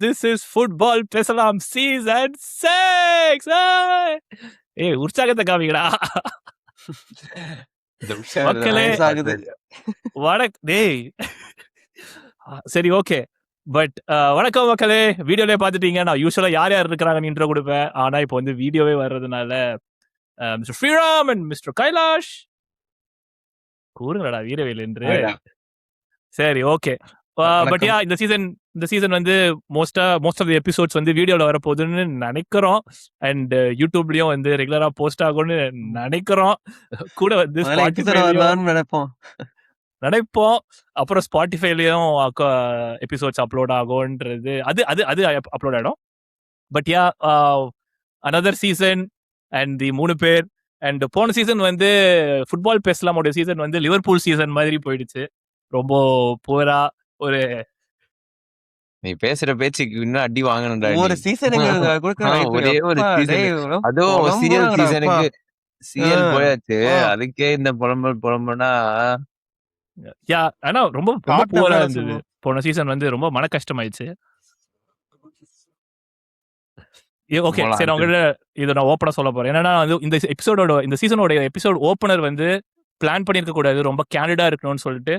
This is Football Pesalam Season 6! ஏய் உற்சாகத்தை காமிக்கடா. மக்களே டேய் சரி ஓகே. பட் வணக்கம் மக்களே. வீடியோலே பார்த்துட்டீங்க. நான் யூஸ்வலா யார் யார் இருக்கிறாங்கன்னு இன்ட்ரோ கொடுப்பேன். ஆனா இப்போ வந்து வீடியோவே வர்றதுனால mister Shriram and mister Kailash கூறுங்களடா வீரவேல் என்று. சரி ஓகே. பட் யா இந்த சீசன் வந்து மோஸ்ட் ஆஃப் தி எபிசோட்ஸ் வந்து வீடியோல வர போகுதுன்னு நினைக்கிறோம். அண்ட் யூடியூப்லயும் வந்து ரெகுலரா போஸ்ட் ஆகும்னு நினைக்கிறோம். கூட வந்து நினைப்போம். அப்புறம் ஸ்பாட்டிஃபைலயும் எபிசோட்ஸ் அப்லோட் ஆகும்ன்றது அது அப்லோட் ஆயிடும். But yeah another season and the 3 பேர். அண்ட் போன சீசன் வந்து ஃபுட்பால் பேசலாமோட சீசன் வந்து லிவர்பூல் சீசன் மாதிரி போயிடுச்சு. ரொம்ப புவரா ஒரு நீ பேசுற பேச்சுக்கு இன்னும் அடி வாங்கணும்டா. ஒரு சீசனுக்கு ஒரே ஒரு சீசன், அதுவும் சிஎல் சீசனுக்கு சிஎல் போயாச்சு. அதுக்கே இந்த புலம்புனா யா. ஆனா ரொம்ப புவரா இருந்தது போன சீசன். வந்து ரொம்ப மன கஷ்டமாயிடுச்சு. ஓகே சரி, அவங்கள்ட்ட இதை நான் ஓப்பனா சொல்ல போறேன். என்னன்னா வந்து இந்த சீசனோட எபிசோட் ஓப்பனர் வந்து பிளான் பண்ணிருக்க கூடாது, ரொம்ப கேண்டிடா இருக்கணும்னு சொல்லிட்டு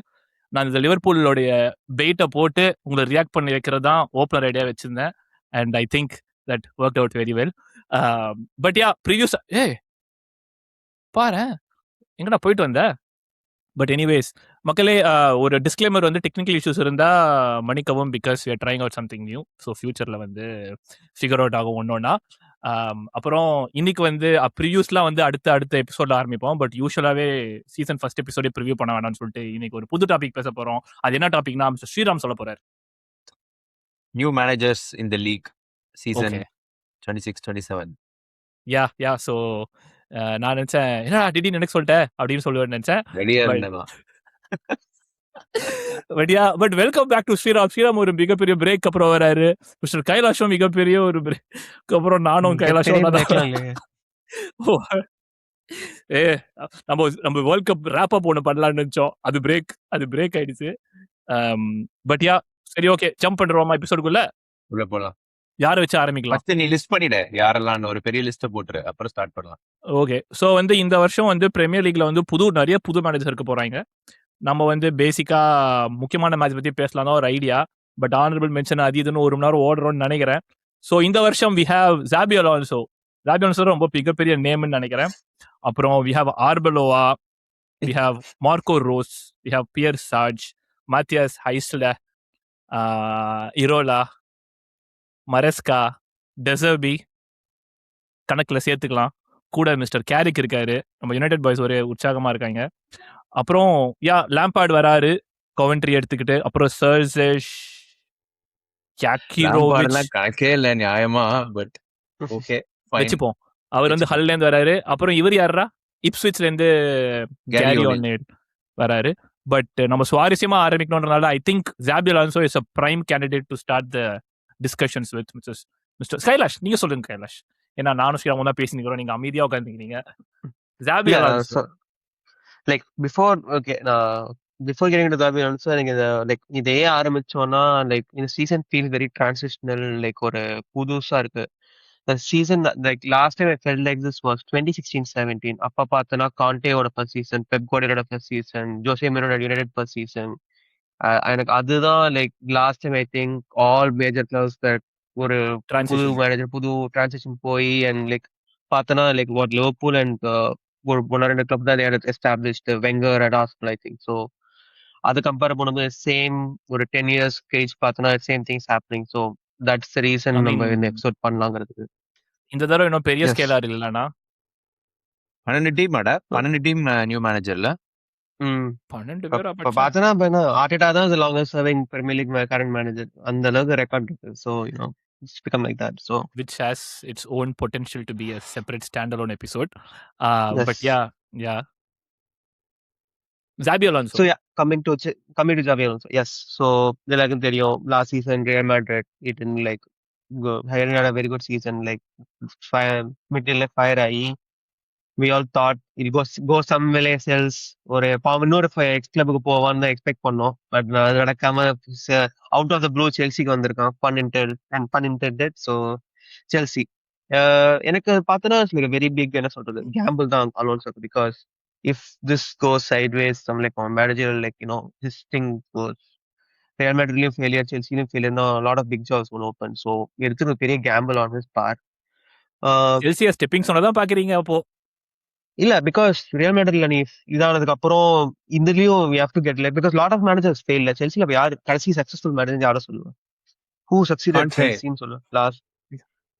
நான் இந்த லிவர்பூலோடைய பெயிட்டை போட்டு உங்களை ரியாக்ட் பண்ணி வைக்கிறது தான் ஓப்பனர் ஐடியா வச்சிருந்தேன். And I think that work out very well. But yeah previous பாரு எங்கடா போயிட்டு வந்த. பட் எனிவேஸ் மக்களே, ஒரு டிஸ்க்ளைமர் வந்து டெக்னிக்கல் இஷ்யூஸ் இருந்தால் மன்னிக்கவும். Because we are trying out something new. So ஃபியூச்சரில் வந்து ஃபிகர் அவுட் ஆகும் ஒன்றா. அப்புறம் இன்னைக்கு வந்து ப்ரிவியூஸ்லாம் வந்து அடுத்த எபிசோட்ல ஆரம்பிப்போம். பட் யூஸ்வலாகவே சீசன் ஃபர்ஸ்ட் எபிசோடே ப்ரிவியூ பண்ண வேணாம்னு சொல்லிட்டு இன்னைக்கு ஒரு புது டாபிக் பேச போகிறோம். அது என்ன டாபிக்னா மிஸ்டர் ஸ்ரீராம் சொல்ல போறாரு. New managers in the league season 26-27. Ya so நான் நினைச்சேன் என்னடா திடீர்னு எனக்கு சொல்லிட்டேன் அப்படின்னு சொல்லுவேன்னு நினைச்சேன். But welcome back to Sriram. Sriram ஒரு மிகப்பெரிய பிரேக் அப்புறம் வராரு. மிஸ்டர் கைலாஷும் மிகப்பெரிய ஒரு பிரேக் அப்புறம் நானும் கைலாஷும் நம்ம வேர்ல்ட் கப் ரேப் அப் ஒன்று பண்ணலாம்னு நினைச்சோம். அது பிரேக் ஆயிடுச்சு. பட் யா சரி ஓகே, ஜம்ப் பண்றோமா எபிசோடுக்குள்ள உள்ள போலாம். யாரை வச்சு ஆரம்பிக்கலாம்? ஃபர்ஸ்ட் நீ லிஸ்ட் பண்ணிடு யாரெல்லாம், ஒரு பெரிய லிஸ்ட் போட்டுரு, அப்புறம் ஸ்டார்ட் பண்ணலாம். ஓகே. ஸோ வந்து இந்த வருஷம் வந்து பிரீமியர் லீக்ல வந்து நிறைய புது மேனேஜர் இருக்க போறாங்க. நம்ம வந்து பேசிக்கா முக்கியமான மேட்ச் பத்தி பேசலாம் தான் ஒரு ஐடியா. பட் ஆனரபிள் மென்ஷன் அது இதுன்னு 1 மணி நேரம் ஓடுறோம்னு நினைக்கிறேன். ஸோ இந்த வருஷம் வி ஹேவ் ஜாபி அலோன்சோ. ரொம்ப மிகப்பெரிய நேம்னு நினைக்கிறேன். அப்புறம் we have Arbeloa, we have Marco Rose, we have Pierre சார்ஜ், Matthias Jaissle, Iraola, Maresca, De Zerbi கணக்கில் சேர்த்துக்கலாம். கூட மிஸ்டர் கேரிக் இருக்காரு. நம்ம யுனைடெட் பாய்ஸ் ஒரே உற்சாகமா இருக்காங்க. அப்புறம் யா லாம்பார்ட் வராரு கவென்ட்ரி எடுத்துக்கிட்டு. அப்புறம் சர்ஜெஷ் கணக்கே இல்ல நியாயமா, பட் ஓகே வச்சுப்போம். அவர் வந்து ஹல்ல இருந்து வராரு. அப்புறம் இவர் யாரா இப்ஸ்விச்ல இருந்து கேரி ஒன்னேட் வராரு. பட் நம்ம சுவாரஸ்யமா ஆரம்பிக்கணும்ன்றனால I think Xabi Alonso is a prime candidate to start the discussions with mister Kailash. நீங்க சொல்லுங்க கைலாஷ். ஏன்னா நானும் ஸ்ரீராமும் தான் பேசிக்கிறோம், நீங்க அமைதியா உட்காந்துக்கிறீங்க. Xabi Alonso like before getting to Xabi Alonso, எனக்கு லைக் இதே ஆரம்பிச்சோம்னா லைக் இந்த season feel very transitional. Like ஒரு புதுசா இருக்கு season. Like last time I felt like this was 2016-17. அப்ப பார்த்தனா கான்டேவோட ஃபர்ஸ்ட் சீசன், பெப் குவார்டியோலோட ஃபர்ஸ்ட் சீசன், ஜோசே மோரினியோட யுனைடெட் ஃபர்ஸ்ட் சீசன். எனக்கு அதுதான் like last time I think all major clubs that ஒரு புது மேனேஜர் புது டிரான்சிஷன் போய் அண்ட் லைக் பார்த்தனா லைக் வாட் லிவர்பூல் அண்ட் ஒரு 1-2 கிளப் தான் established Wenger and Arsenal I think. So அது கம்பேர் பண்ணும்போது சேம் ஒரு 10 years கழிச்சு பார்த்தனா same things happening. So that's the reason நம்ம இந்த எபிசோட் பண்ணலாங்கிறதுக்கு. இந்த தடவை இன்னும் பெரிய ஸ்கேலா இல்லனா 12 டீம் நியூ மேனேஜர்ல 12 பேர். அப்ப பார்த்தனா ஆர்டெட்டா தான் the longest serving Premier League current manager. அந்த அளவுக்கு ரெக்கார்ட் இருக்கு. So you know it's become like that. So which has its own potential to be a separate standalone episode. But yeah Xabi Alonso. So yeah, coming to Xabi Alonso. Yes. So எல்லாருக்கும் தெரியும் last season Real Madrid it didn't like had a very good season, like middle fire ஆகி we all thought it go somewhere else. ஒரு இன்னொரு X கிளப்புக்கு போவான்னு தான் expect பண்ணோம். But அது நடக்காம அவுட் ஆஃப் த ப்ளூ செல்சிக்கு வந்திருக்கான். பன் இன்டெண்டட். ஸோ செல்சி எனக்கு பார்த்தோன்னா வெரி பிக் என்ன சொல்றது கேம்பிள் தான் Alonso. Because if this goes sideways some like manager like his thing goes Real Madridலயும் ஃபெயிலியர், செல்சிலையும் ஃபெயிலியர்னா lot of big jobs will open. So எடுத்துட்டு பெரிய gamble on his part. Chelsea stepping சொன்னதான் பாக்குறீங்க அப்போ. இல்ல பிகாஸ் ரியல் மேட்ரிட்ல நீ இதானதுக்கு அப்புறம் இதுலயும் we have to get like because lot of managers fail. செல்சில யார் கடைசி சக்சஸ்ஃபுல் மேனேஜர் யாரை சொல்லுவேன்? Who succeeded Conte. செல்சின்னு சொல்லு லாஸ்ட்.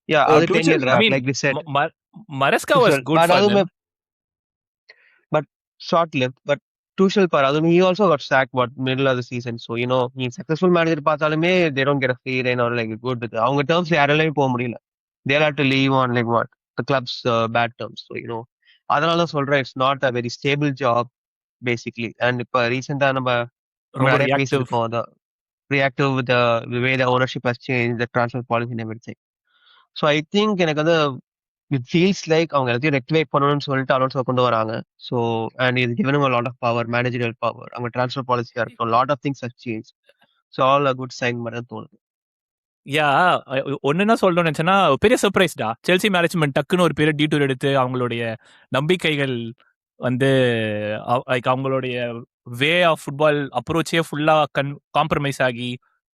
யா Oh, அது 10 Tuchel, years I back mean, like we said. Maresca was Tuchel, good but for அதுவுமே them. but short lived. But Tuchel par அதுவும் he also got sacked what middle of the season. So நீ successful manager பார்த்தாலுமே they don't get a free rein or like good அவங்க டேர்ம்ஸ்ல யாராலையும் போக முடியல. They'll have to leave on like what the club's bad terms. So அதனால தான் சொல்றேன் it's not a very stable job basically. And இப்போ ரீசெண்டா நம்ம ரொம்ப நிறைய reactive. பேசியிருக்கோம் அதான் reactive with way the ownership has change the transfer policy and everything. So I think எனக்கு வந்து இட் ஃபீல்ஸ் லைக் அவங்க எல்லாத்தையும் ரெக்டிஃபை பண்ணணும்னு சொல்லிட்டு அலோன்ஸோ கொண்டு வராங்க. ஸோ அண்ட் இது கிவனும் lot of power, managerial power, அவங்க ட்ரான்ஸ்ஃபர் பாலிசியா இருக்கும், lot of things has change. So all a good sign மாதிரி தான் தோணுது. யா ஒன்னு என்ன சொல்லணும்னு நினைச்சேன்னா பெரிய சர்ப்ரைஸ்டா செல்சி மேனேஜ்மெண்ட் டக்குன்னு ஒரு பெரிய டீட்டூர் எடுத்து அவங்களுடைய நம்பிக்கைகள் வந்து லைக் அவங்களுடைய வே ஆஃப் ஃபுட்பால் அப்ரோச்சே ஃபுல்லா காம்ப்ரமைஸ் ஆகி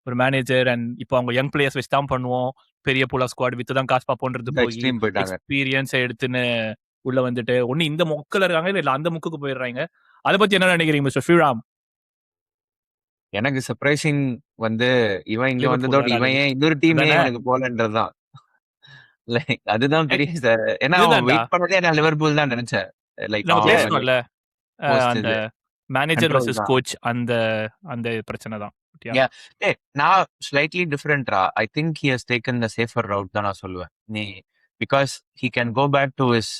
ஒரு மேனேஜர் அண்ட் இப்போ அவங்க யங் பிளேயர்ஸ் வச்சு தான் பண்ணுவோம், பெரிய புலா ஸ்குவாட் வித்து தான் காசு பார்ப்போன்றது போய் எக்ஸ்ட்ரீம் போயிட்டாங்க. எக்ஸ்பீரியன்ஸ் எடுத்துன்னு உள்ள வந்துட்டு ஒன்னு இந்த முக்கில் இருக்காங்க இல்ல அந்த முக்குக்கு போயிடுறாங்க. அதை பத்தி என்ன நினைக்கிறீங்க மிஸ்டர் ஸ்ரீராம்? எனக்கு சர்ப்ரைசிங் வந்து இவன் இங்க Liverpool வந்ததோட இவன் already. ஏன் இன்னொரு டீமே அதானே? எனக்கு போலன்றதுதான். லைக் அதுதான் பெரிய ஏன்னா அவன் இதுதான்டா வெயிட் பண்ணதே நான் லிவர்பூல் தான் நினைச்சேன். லைக் நம்ம அவன் பேசணும்ல post அந்த இது மேனேஜர் control வர்சஸ் தான். கோச் அந்த அந்த பிரச்சனை தான். Yeah. நான் ஸ்லைட்லி டிஃப்ரெண்ட்ரா. I think he has taken the safer route தான் நான் சொல்லுவேன். Because he can go back to his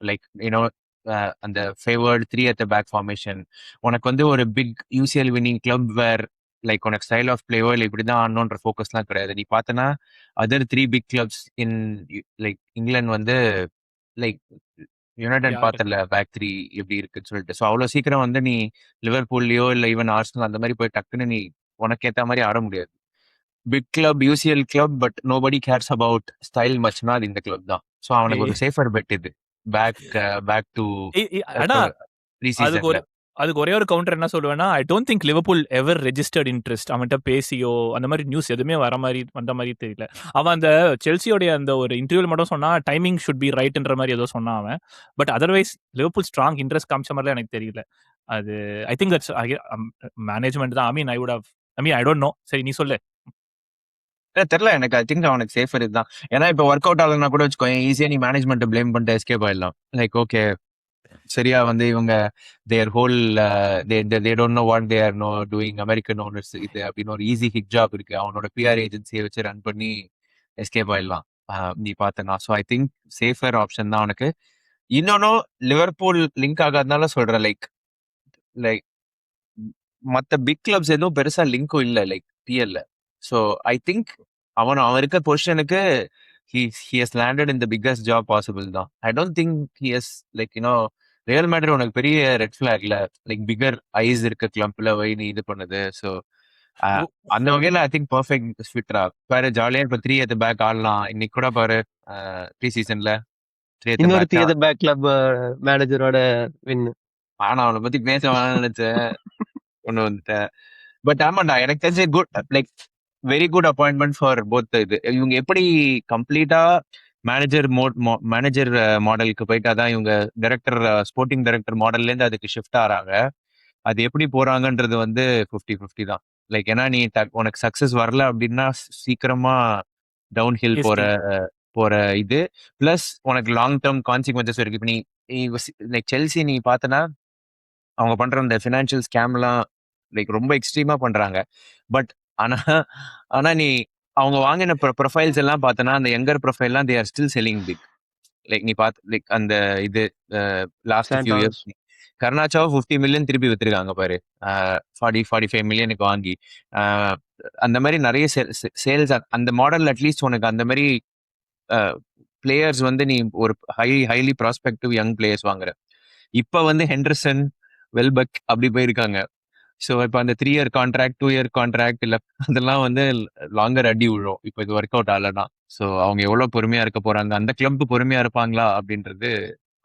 like அந்த favourite 3 at the back formation. உனக்கு வந்து ஒரு big UCL winning club where like உனக்கு ஸ்டைல் ஆஃப் பிளேயோ இல்லை இப்படிதான் ஆடணுன்ற ஃபோக்கஸ்லாம் கிடையாது. நீ பார்த்தனா other 3 big clubs in like England வந்து லைக் யுனைடெட் பார்த்தல பேக் 3 எப்படி இருக்குன்னு சொல்லிட்டு. ஸோ அவ்வளோ சீக்கிரம் வந்து நீ லிவர்பூல்லையோ இல்லை ஈவன் ஆர்சனல் அந்த மாதிரி போய் டக்குன்னு நீ உனக்கு ஏற்ற மாதிரி ஆட முடியாது. Big club UCL club but nobody cares about style மச்னா அது இந்த கிளப் தான். ஸோ அவனுக்கு ஒரு சேஃபர் பெட் இது பேக் டு ஆனா ப்ரீ அதுக்கு ஒரு சீசன்ல. அதுக்கு ஒரே ஒரு கவுண்டர் என்ன சொல்லுவேன்னா, I don't think Liverpool ever registered interest. அவன்கிட்ட பேசியோ அந்த மாதிரி நியூஸ் எதுவுமே வந்த மாதிரி தெரியல. அவன் அந்த செல்சியோடைய அந்த ஒரு இன்டர்வியூல மட்டும் சொன்னா டைமிங் ஷுட் பி ரைட்ன்ற மாதிரி ஏதோ சொன்னான் அவன். But otherwise Liverpool strong interest காமிச்ச மாதிரிலாம் எனக்கு தெரியல. அது ஐ திங்க் தட்ஸ் மேனேஜ்மெண்ட் தான். ஐ டோன்ட் நோ. சரி நீ சொல்லு. தெரியல எனக்கு. ஐ திங்க் அவனுக்கு சேஃபர் இதுதான். ஏன்னா இப்போ ஒர்க் அவுட் ஆகலன்னா கூட வச்சுக்கோ, ஈஸியா நீ மேனேஜ்மெண்ட் பிளேம் பண்ணிட்டு எஸ்கேப் ஆயிடலாம். லைக் ஓகே சரியா வந்து இவங்க their whole they don't know what they are doing American owners இது அப்படின்னு ஒரு ஈஸி ஹிட் ஜாப் இருக்கு. அவனோட பிஆர் ஏஜென்சியை வச்சு ரன் பண்ணி எஸ்கேப் ஆயிடலாம் நீ பார்த்தனா. So I think safer option தான் அவனுக்கு. இன்னொன்னும் லிவர்பூல் லிங்க் ஆகாதனால சொல்றேன். லைக் மற்ற பிக் கிளப்ஸ் எதுவும் பெருசா லிங்க்கும் இல்லை லைக் பிஎல்ல. ஸோ ஐ திங்க் அவன் இருக்க பொசிஷனுக்கு he has landed in the biggest job possible தான். I don't think he has like real Madrid உனக்கு பெரிய ரெட் ஃபிளாக்ல லைக் பிகர் ஐஸ் இருக்க கிளப்ல போய் நீ இது பண்ணுது. ஸோ அந்த வகையில ஐ திங்க் பர்ஃபெக்ட் ஃபிட்ரா. பாரு ஜாலியா இப்ப 3 at the back ஆடலாம். இன்னைக்கு கூட பாரு ப்ரீ சீசன்ல 3 at the இன்னொரு back 3 at the back club மேனேஜரோட வின். ஆனா அவனை பத்தி பேச வேணாம்னு நினைச்சேன் ஒண்ணு வந்துட்டேன். பட் ஆமாண்டா எனக்கு தெரிஞ்ச good like very good appointment for both. இது இவங்க எப்படி கம்ப்ளீட்டா மேனேஜர் மாடலுக்கு போயிட்டாதான் இவங்க டைரக்டர் ஸ்போர்ட்டிங் டைரக்டர் மாடல்ல இருந்து அதுக்கு ஷிஃப்ட் ஆறாங்க. அது எப்படி போறாங்கன்றது வந்து 50-50 தான். லைக் ஏன்னா நீ உனக்கு சக்சஸ் வரல அப்படின்னா சீக்கிரமா டவுன் ஹில் போற இது பிளஸ் உனக்கு லாங் டேர்ம் கான்சிக்வன்சஸ் இருக்கு. இப்போ நீ லைக் செல்சி நீ பார்த்தனா அவங்க பண்ற அந்த ஃபினான்ஷியல் ஸ்கேம்லாம் லைக் ரொம்ப எக்ஸ்ட்ரீமா பண்றாங்க. பட் ஆனா நீ அவங்க வாங்கின ப்ரொஃபைல்ஸ் எல்லாம் பார்த்தனா அந்த யங்கர் ப்ரொஃபைல்லாம் they are still selling big. Like நீ பார்த்து லைக் அந்த இது லாஸ்ட் ஃபியூ இயர்ஸ் கர்நாச்சாவை 50 மில்லியன் திருப்பி வித்துருக்காங்க பாரு. 40-45 மில்லியனுக்கு வாங்கி அந்த மாதிரி நிறைய சேல்ஸ் அந்த மாடல். அட்லீஸ்ட் உனக்கு அந்த மாதிரி பிளேயர்ஸ் வந்து நீ ஒரு ஹைலி ப்ராஸ்பெக்டிவ் யங் பிளேயர்ஸ் வாங்குற. இப்ப வந்து ஹெண்டர்சன், வெல்பக் அப்படி போயிருக்காங்க. ஸோ இப்போ அந்த 3 இயர் கான்ட்ராக்ட், 2 இயர் கான்ட்ராக்ட் இல்ல அதெல்லாம் வந்து லாங்கர் அடி விழும். இப்போ இது ஒர்க் அவுட் ஆகலனா. ஸோ அவங்க எவ்வளவு பொறுமையா இருக்க போறாங்க, அந்த கிளப் பொறுமையா இருப்பாங்களா அப்படின்றது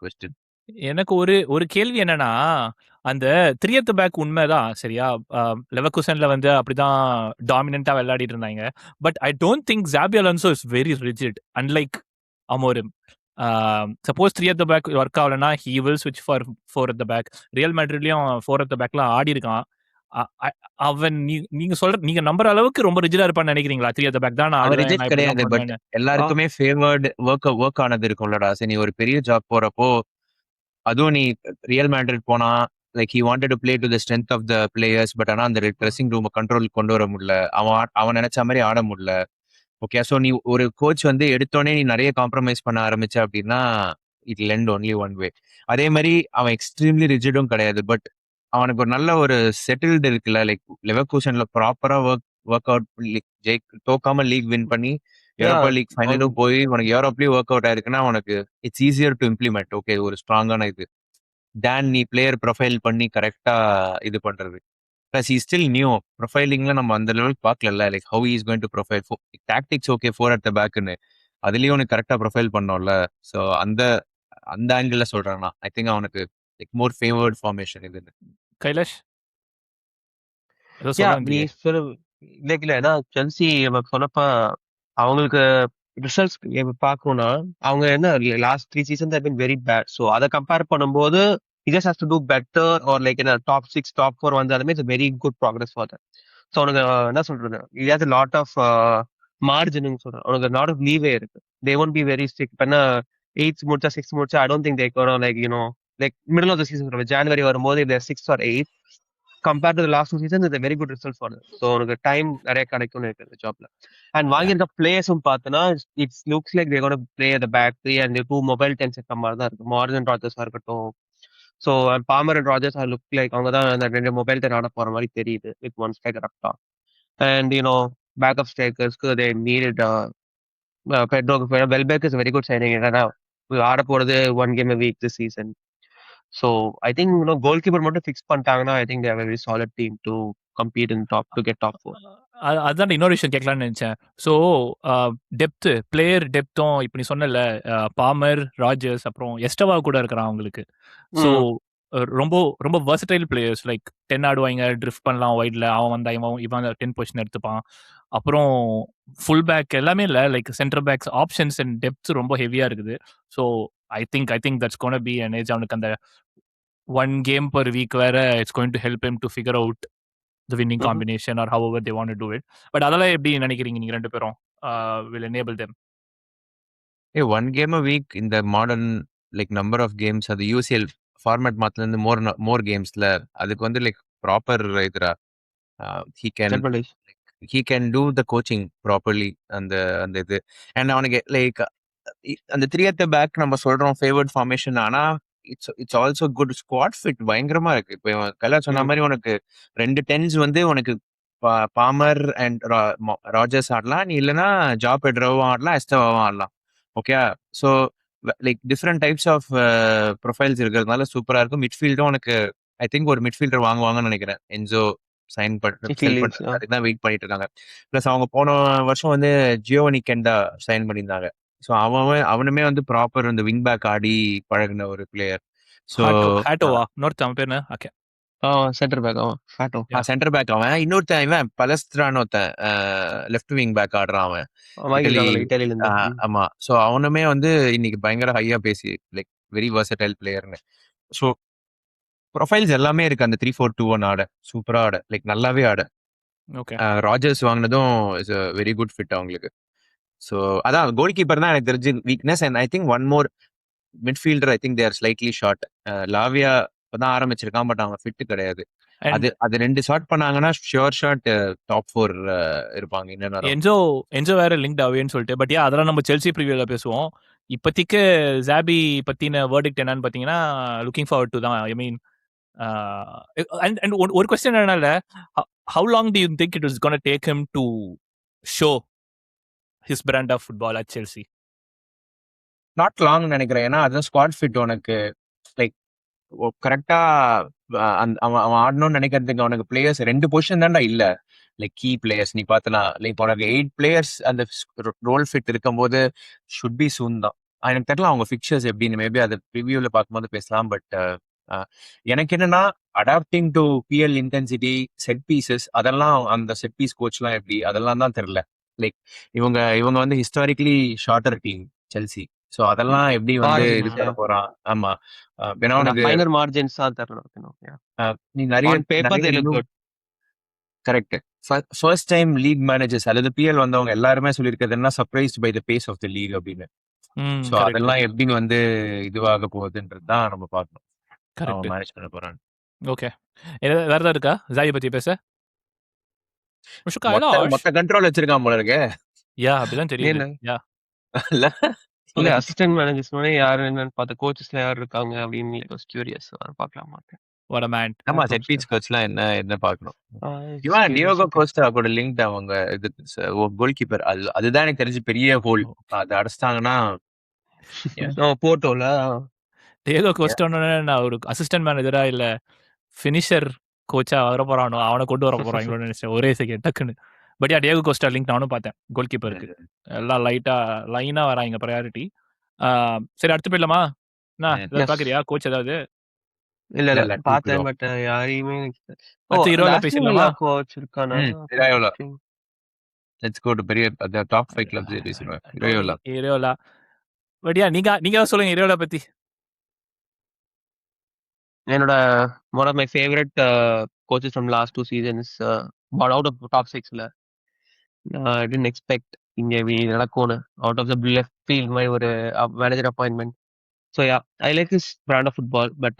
கொஸ்டின். எனக்கு ஒரு ஒரு கேள்வி என்னன்னா, அந்த 3 அட் த பேக் உண்மைதான் சரியா? லெவர்குசன்ல வந்து அப்படிதான் டாமினன்ட்டா விளையாடிட்டு இருந்தாங்க. But I don't think Xabi Alonso is very rigid. Unlike Amorim. Suppose 3 at the back work ஆகலன்னா ஹி வில் ஸ்விட்ச் for 4 at the back. Real மேட்ரிட்லயும் 4 அட் த பேக்லாம் ஆடி இருக்கான். அவன் நீங்க நம்புற அளவுக்கு ரொம்ப ரிஜிடா இருப்பான்னு நினைக்கிறீங்களா? 3 அட் த பேக் தான் நான் அது ஆடுவேன், ரிஜெக்ட் நான் இப்படிதான் கிடையாது. பட் பண்ணுவேன்னு. எல்லாருக்குமே ஃபேவர்டு ஒர்க் ஆனது இருக்கும்லடா. சரி, நீ ஒரு பெரிய ஜாப் போறப்போ, அதுவும் நீ ரியல் மேட்ரிட் போனா, like he wanted to play to the strength of the players. But ஆனா அந்த ட்ரெஸ்ஸிங் ரூம் கண்ட்ரோல் கொண்டு வர முடியல. அவன் நினைச்ச மாதிரி ஆட முடியல. ஓகே, ஸோ நீ ஒரு கோச் வந்து எடுத்தோடனே நீ நிறைய காம்ப்ரமைஸ் பண்ண ஆரம்பிச்ச அப்படின்னா it lend only one way. அதே மாதிரி அவன் எக்ஸ்ட்ரீம்லி ரிஜிடும் கிடையாது. பட் அவனுக்கு ஒரு நல்ல ஒரு செட்டில்டு இருக்குல்ல, லைக் லெவர்குசன்ல ப்ராப்பரா ஒர்க் அவுட் தோக்காம லீக் வின் பண்ணி யூரோப்பா லீக் ஃபைனலும் போய் உனக்கு யூரோப்லயும் ஒர்க் அவுட் ஆயிருக்குன்னா உனக்கு it's easier to implement. Okay, ஒரு ஸ்ட்ராங்கான இது தேன் நீ பிளேயர் ப்ரொஃபைல் பண்ணி கரெக்டா இது பண்றது. Plus is still new. ப்ரொஃபைலிங்ல நம்ம அந்த லெவலுக்கு பார்க்கல. Like how is going to profile tactics. Okay, 4 at the பேக்னு அதுலயும் உனக்கு கரெக்டா ப்ரொஃபைல் பண்ணோம்ல. ஸோ அந்த அந்த ஆங்கிள் சொல்றேன் நான். ஐ திங்க் அவனுக்கு லைக் மோர் ஃபேவர்ட் ஃபார்மேஷன் இதுன்னு. கைலாஷ் ஏதோ யா சொல்ல நீ வந்தியே? சொல்ல இல்ல ஏன்னா செல்சி சொன்னப்ப அவங்களுக்கு ரிசல்ட்ஸ் பார்க்கணும்னா அவங்க என்ன last 3 season have been very bad. So அதை கம்பேர் பண்ணும்போது he just has to do better or like in a top 6 top 4 வந்தாலுமே it's a very good progress for them. So உனக்கு என்ன சொல்றது, it has a lot of margin சொல்றேன். உனக்கு lot of leeway இருக்கு. they won't be very strict. இப்ப என்ன 8th முடிச்சா 6th முடிச்சா I don't think they gonna like like middle of the season January வரும்போது if they're 6th or 8th compared to the last 2 seasons, it's a very good result for them. So உனக்கு time நிறைய கிடைக்கும்னு இருக்கு இந்த ஜாப்ல. And வாங்கியிருக்க பிளேயர்ஸும் பார்த்தோன்னா it's looks like they're gonna play the back three and 2 mobile tens இருக்க மாதிரி தான் இருக்கு. மார்கன் ராஜர்ஸா இருக்கட்டும். So Palmer and Rogers are look like அவங்க தான் அந்த 2 மொபைல் டென் ஆட போற மாதிரி தெரியுது with one striker up top. And backup ஸ்ட்ரைக்கர்ஸ்க்கு they needed Pedro. Welbeck is very good signing. ஏன்னா ஆட போறது 1 game a week this season. So I think goalkeeper மட்டும் ஃபிக்ஸ் பண்ணிட்டாங்கன்னா I think they have a very solid team to compete in top to get top 4. அதான் இன்னொரு விஷயம் கேட்கலான்னு நினைச்சேன். ஸோ டெப்த்து பிளேயர் டெப்த்தும் இப்போ நீ சொன்னல பாமர், ராஜர்ஸ், அப்புறம் எஸ்டவா கூட இருக்கிறான் அவங்களுக்கு. ஸோ ரொம்ப ரொம்ப வர்சடைல் பிளேயர்ஸ். லைக் 10 ஆடுவாங்க, ட்ரிஃப்ட் பண்ணலாம் வைட்ல. அவன் வந்தா இவன் 10 பொசிஷன் எடுத்துப்பான். அப்புறம் ஃபுல் பேக் எல்லாமே இல்லை, like centre backs options and depth ரொம்ப ஹெவியா இருக்குது. So I think that's gonna be an edge. அவனுக்கு அந்த 1 game per week வேற it's going to help him to figure out the winning combination or however they want to do it. But அதெல்லாம் எப்படி நினைக்கிறீங்க நீங்க ரெண்டு பேரும்? Will enable them. 1 game a week in the modern like number of games அது UCL format மாத்துல இருந்து more கேம்ஸ்ல அதுக்கு வந்து லைக் ப்ராப்பர் இதுரா. he can do the coaching properly. அந்த இது அண்ட் அவனுக்கு லைக் அந்த 3 at the back நம்ம சொல்றோம் ஃபேவர்ட் ஃபார்மேஷன். ஆனா it's also good squad fit பயங்கரமா இருக்கு. இப்போ கலா சொன்ன மாதிரி உனக்கு 2 டென்ஸ் வந்து உனக்கு பாமர் அண்ட் ராஜர்ஸ் ஆடலாம். நீ இல்லைன்னா ஜா பெட்ரோவும் ஆடலாம், எஸ்டவாவும் ஆடலாம். Okay, so like different types of profiles இருக்கிறதுனால சூப்பரா இருக்கும். மிட்ஃபீல்டும் உனக்கு ஐ திங்க் ஒரு மிட்ஃபீல்டர் வாங்குவாங்கன்னு நினைக்கிறேன். என்ஜோ சைன் அதுக்கு தான் வெயிட் பண்ணிட்டு இருக்காங்க. பிளஸ் அவங்க போன வருஷம் வந்து ஜியோவனி கெண்டா சைன் பண்ணியிருந்தாங்க. ஸோ அவனுமே வந்து ப்ராப்பர் இந்த விங் பேக் ஆடி பழகின ஒரு பிளேயர். ஸோ ஹேட்டோவா இன்னொருத்த அவன் பேர் okay centre back Hato. Centre back அவன். இன்னொருத்தன் இவன் பலஸ்திரான்னு ஒருத்தன் லெஃப்ட் விங் பேக் ஆடுறான் அவன். ஆமா, ஸோ அவனுமே வந்து இன்னைக்கு பயங்கர ஹையா பேசி லைக் வெரி வர்சடைல் பிளேயர்னு. ஸோ ப்ரொஃபைல்ஸ் எல்லாமே இருக்கு அந்த 3-4-2-1 ஆட. சூப்பரா ஆட, லைக் நல்லாவே ஆட. ராஜர்ஸ் வாங்கினதும் is a very good fit அவங்களுக்கு. ஸோ அதான் கோல் கீப்பர் தான் எனக்கு தெரிஞ்சு weakness. And I think one more midfielder I think they're slightly short. Lavia இப்பதான் ஆரம்பிச்சிருக்கான், பட் அவங்க ஃபிட் கிடையாது. அது 2 ஷாட் பண்ணாங்கன்னா ஷியோர் ஷாட் டாப் 4 இருப்பாங்க. என்ன என்ஜோ வேற லிங்க்ட் அவேன்னு சொல்லிட்டு. பட் அதெல்லாம் நம்ம செல்சி ப்ரிவியூல பேசுவோம். இப்போதைக்கு ஜாபி பத்தின வேர்டிக்ட் என்னன்னு பாத்தீங்கன்னா லுக்கிங் ஃபார்வர்ட் டு தான். ஐ மீன் அண்ட் ஒரு question என்னன்னால how long do you think it is going to take him to show his brand of football at Chelsea? Not long நினைக்கிறேன். ஏன்னா அதுதான் ஸ்குவாட் ஃபிட் உனக்கு லைக் கரெக்டா அவன் அவன் ஆடணும்னு நினைக்கிறதுக்கு அவனுக்கு பிளேயர்ஸ் 2 பொசிஷன் தான்டா இல்ல. லைக் கீ பிளேயர்ஸ் நீ பார்த்தனா லைக் உனக்கு 8 பிளேயர்ஸ் அந்த ரோல் ஃபிட் இருக்கும்போது ஷுட் பி சூன் தான். எனக்கு தெரியல அவங்க ஃபிக்சர்ஸ் எப்படின்னு, மேபி அதை ரிவ்யூல பார்க்கும்போது பேசலாம். பட் எனக்கு என்னன்னா adapting to PL intensity set pieces அதெல்லாம் அந்த செட் பீஸ் கோச்லாம் எப்படி அதெல்லாம் தான் தெரியல. லைக் இவங்க இவங்க வந்து historically shorter team Chelsea. So அதெல்லாம் எப்படி வந்து இது Margins, பண்ண போறான். ஆமா ஏன்னா அந்த உனக்கு finer margins தான் தரணும். Yeah. நீ நிறைய On paper they look good. Correct. First time league managers அதாவது பிஎல் வந்தவங்க எல்லாருமே சொல்லியிருக்கிறது என்ன surprised by the pace of the league அப்படின்னு. ஸோ கரெக்ட் அதெல்லாம் எப்படின்னு வந்து இதுவாக போகுதுன்றது தான் நம்ம பார்க்கணும். அவன் கரெக்ட். மேனேஜ் பண்ண போறான். ஓகே, வேற ஏதாவது இருக்கா ஜாயை பத்தி பேச? முஷுக்கா மொத்த கண்ட்ரோல் வச்சிருக்கான் போல இருக்கு. யா அப்படிதான் தெரியுது. இல்ல. யா இல்ல இல்ல அசிஸ்டன்ட் மேனேஜர்ஸ்னே யாரு என்னன்னு பார்த்த கோச்சஸ்ல யார் இருக்காங்க அப்படின்னு கியூரியஸ் பார்க்கலாம் மாட்டேன். What a man. ஆமா செட் பீச் கோச்லாம் என்ன பார்க்கணும். இவன் டியோகோ கோஸ்டா கூட லிங்க் அவங்க இது கோல் கீப்பர் அதுதான் எனக்கு தெரிஞ்சு பெரிய ஹோல். அதை அடைச்சிட்டாங்கன்னா போட்டோல டியோகோ கோஸ்டான்னு நான் ஒரு அசிஸ்டன்ட் மேனேஜரா இல்ல ஃபினிஷர் கோச்சா வர போறானோ அவனை கொண்டு வர போறாங்களோன்னு நினைச்சேன் ஒரே செகண்ட் டக்குன்னு. But yeah Diogo Costa link நானும் பார்த்தேன் கோல் கீப்பருக்கு. எல்லாம் லைனா வராங்க ப்ரையாரிட்டி. சரி அடுத்து போயிடலாமா? என்ன பாக்குறியா கோச் ஏதாவது? இல்ல இல்ல, பார்த்தேன் பட் யாரையுமே அடுத்து ஹீரோல பேசலாமா? கோச் இருக்கானா? ஹீரோலா. லெட்ஸ் கோ டு பெரிய டாப் 5 கிளப்ஸ் பேசுறோம். ஹீரோலா. பட் யா நீங்க சொல்லுங்க ஹீரோலா பத்தி. என்னோட one of my favorite coaches from last 2 seasons bought out of top 6ல. I didn't expect இங்க நடக்கும்னு out of the left field மாதிரி ஒரு manager appointment. So yeah, I like his brand of football, but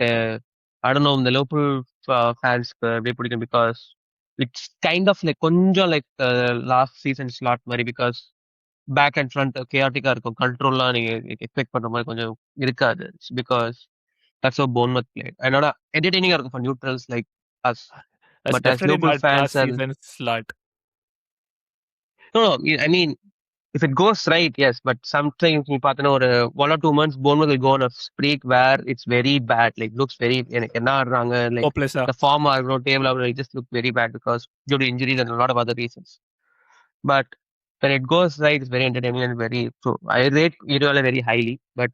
I don't know the Liverpool fans very பிடிக்கும் because it's kind of like கொஞ்சம் like last season slot மாதிரி because back and front chaotic-ஆ இருக்கும். கண்ட்ரோல்லாம் நீங்க expect பண்ற மாதிரி கொஞ்சம் இருக்காது. It's because that's how Bournemouth played. என்னோட entertaining-ஆ இருக்கும் for neutrals like us. That's But as definitely Liverpool not fans last and season slot. no, I mean if it goes right, yes, but sometimes நீ பார்த்தனா ஒரு 1 or 2 months Bournemouth will go on a streak where it's very bad, like looks very என்ன ஆடுறாங்க like Hopeless-ஆ. the form or no table it just look very bad because due to injuries and a lot of other reasons. But when it goes right, it's very entertaining and very true. I rate Iriola very highly, but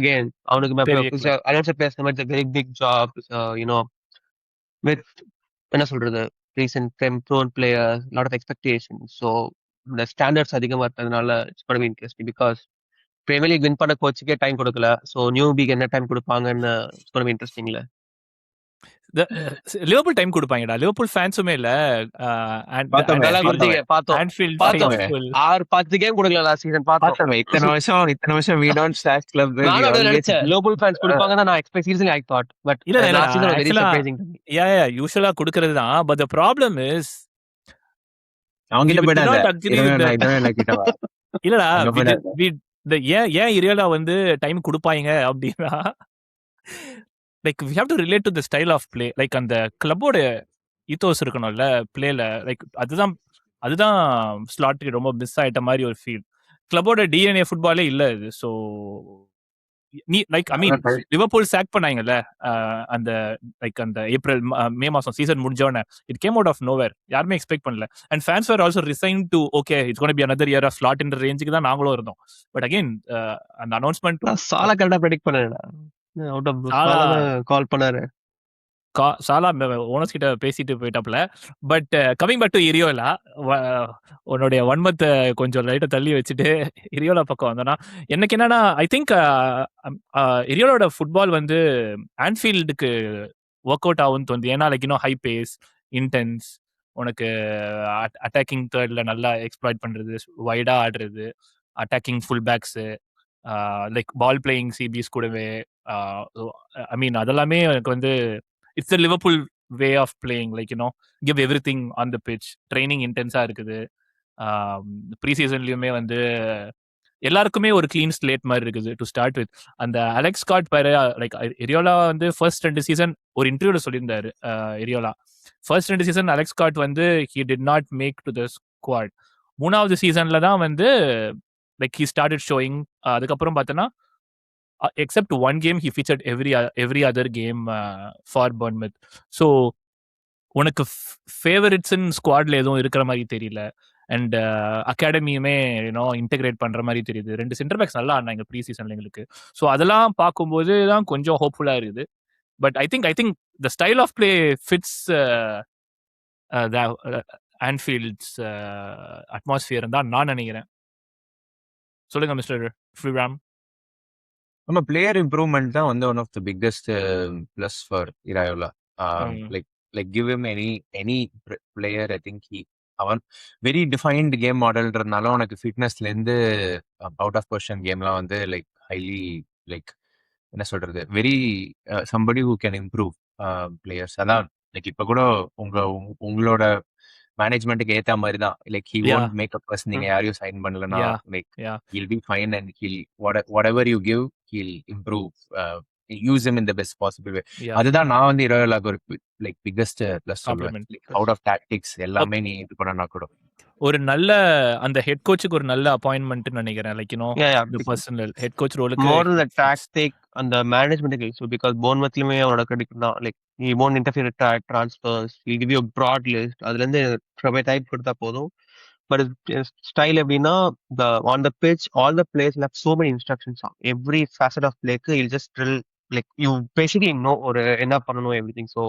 again அவனுக்கு announcer பேசுற மாதிரி it's a very big job, with என்ன சொல்றது recent prone players, lot of expectations. So the standards அதிகமா இருக்கிறதுனால it's going to be interesting because Premier League win பண்ண கோச்சுக்கே time கொடுக்கல. So நியூ பிக் என்ன டைம் கொடுப்பாங்கன்னு it's going to be interesting இல்ல. லிவர்பூல் டைம் கொடுப்பாங்கடா. லிவர்பூல் ஃபேன்ஸுமே இல்ல. நல்லா குடிச்சீங்க பார்த்தோம். ஆன்ஃபீல்ட் பார்த்தோம். ஃபேன்ஃபுல் 6-10 கேம் கொடுக்கல லாஸ்ட் சீசன் பார்த்தோம். இத்தனை வருஷம் we don't stack club. நானும் அப்படியே நினைச்சேன் லிவர்பூல் ஃபேன்ஸ் கொடுப்பாங்க தான் நான் expect seriously I thought. But இல்ல last season very actually, surprising. Yeah யூசுவலா கொடுக்கிறது தான். பட் த ப்ராப்ளம் இஸ் அவங்க கிட்ட we did not போயிடாத. agree with the- இதெல்லாம் கிட்டவா. இல்லடா அங்க போயிடாத. ஏன் இரியோலா வந்து டைம் கொடுப்பாங்க அப்படின்னா like we have to relate to the style of play. Like அந்த கிளப்போட ஈத்தோஸ் இருக்கணும்ல பிளேல. லைக் அதுதான் ஸ்லாட்டுக்கு ரொம்ப மிஸ் ஆயிட்ட மாதிரி ஒரு ஃபீல். கிளப்போட டிஎன்ஏ ஃபுட்பாலே இல்ல இது. ஸோ நீ like I mean Liverpool sack பண்ணாங்கல்ல அந்த லைக் அந்த ஏப்ரல் மே மாசம் சீசன் முடிஞ்சோடனே it came out of nowhere. யாருமே எக்ஸ்பெக்ட் பண்ணல. And fans were also resign to okay it's gonna be another year of slot என்ற ரேஞ்சுக்கு தான் நாங்களும் இருந்தோம். பட் அகைன் அந்த அனௌன்ஸ்மெண்ட் சாலா கரெக்டா ப்ரெடிக்ட் பண்ணேடா. அவுட் ஆஃப் கால் பண்ணாரு. சாலா ஓனர்ஸ் கிட்ட பேசிட்டு போயிட்டாப்ல. But coming back to Iraola, உன்னுடைய வன்மத்தை கொஞ்சம் லைட்டா தள்ளி வச்சுட்டு இரியோலா பக்கம் வந்தோன்னா எனக்கு என்னன்னா ஐ திங்க் இரியோலோட ஃபுட்பால் வந்து ஆன்ஃபீல்டுக்கு ஒர்க் அவுட் ஆகும்னு தோணுது. ஏன்னா லைக் இன்னும் ஹை பேஸ் இன்டென்ஸ், உனக்கு அட்டாக்கிங் தேர்ட்ல நல்லா எக்ஸ்ப்ளாய்ட் பண்றது, வைடா ஆடுறது, attacking full backs, like ball playing CBs கூடவே. ஐ மீன் அதெல்லாமே எனக்கு வந்து it's the Liverpool way of playing. Like give every thing on the pitch. Training இன்டென்ஸா இருக்குது. ப்ரீ சீசன்லயுமே வந்து எல்லாருக்குமே ஒரு கிளீன் ஸ்லேட் மாதிரி இருக்குது டு ஸ்டார்ட் வித். அந்த அலெக்ஸ் ஸ்காட் பேரு லைக் இரியோலா வந்து ஃபர்ஸ்ட் 2 சீசன் ஒரு இன்டர்வியூல சொல்லியிருந்தாரு. Iraola first 2 season Alex Scott வந்து he did not make to the squad. 3வது சீசன்ல தான் வந்து லைக் ஹி ஸ்டார்டட் ஷோயிங். அதுக்கப்புறம் பார்த்தோன்னா except one game he featured every other game for Bournemouth. So உனக்கு ஃபேவரட்ஸ்ன்னு ஸ்குவாட்ல எதுவும் இருக்கிற மாதிரி தெரியல. அண்ட் அகாடமியுமே இன்டெகிரேட் பண்ற மாதிரி தெரியுது. 2 சென்டர் பேக்ஸ் நல்லா ஆடினாங்க ப்ரீ சீசன்ல எங்களுக்கு. ஸோ அதெல்லாம் பார்க்கும்போது தான் கொஞ்சம் ஹோப்ஃபுல்லா இருக்குது. But I think the style of play fits Anfield's atmosphere தான் நான் நினைக்கிறேன். சொல்லுங்க மிஸ்டர் ஃப்ரீராம். நம்ம பிளேயர் இம்ப்ரூவ்மெண்ட் தான் வந்து one of the biggest plus for Iraola. Like give him any player. I think அவன் வெரி டிஃபைன்டு கேம் மாடல்ன்றதுனால உனக்கு ஃபிட்னஸ்ல இருந்து அவுட் ஆஃப் பொசிஷன் கேம்லாம் வந்து லைக் ஹைலி லைக் என்ன சொல்றது very somebody who can improve players. அதான் லைக் இப்ப கூட உங்களோட மேனேஜ்மெண்ட்டுக்கு ஏத்த மாதிரி தான். Like he Yeah. won't make a person நீங்க யாரையும் சைன் பண்ணலன்னா Yeah. Like Yeah. he'll be fine and whatever you give he'll improve. Use him in the best possible way. Yeah. அதுதான் நான் வந்து இராயோலாக்கு ஒரு லைக் பிக்கஸ்ட் பிளஸ் சொல்லுவேன். Compliment. Out of tactics எல்லாமே நீ இது பண்ணனா கூட ஒரு நல்ல அந்த ஹெட் கோச்சுக்கு ஒரு நல்ல அப்பாயின்மெண்ட் நினைக்கிறேன். Like Yeah. the personal head coach ரோலுக்கு More than the tactic and the management issue, because Bournemouthலயுமே அவனோட கிரெடிட் தான். Like he won't interfere with transfers. He'll give you a broad list. அதுல இருந்து ட்ரபே டைப் கொடுத்தா போதும். But his style எப்படின்னா on the pitch all the players have so many instructions on every facet of playக்கு he'll just drill like you basically know ஒரு என்ன பண்ணணும் everything. So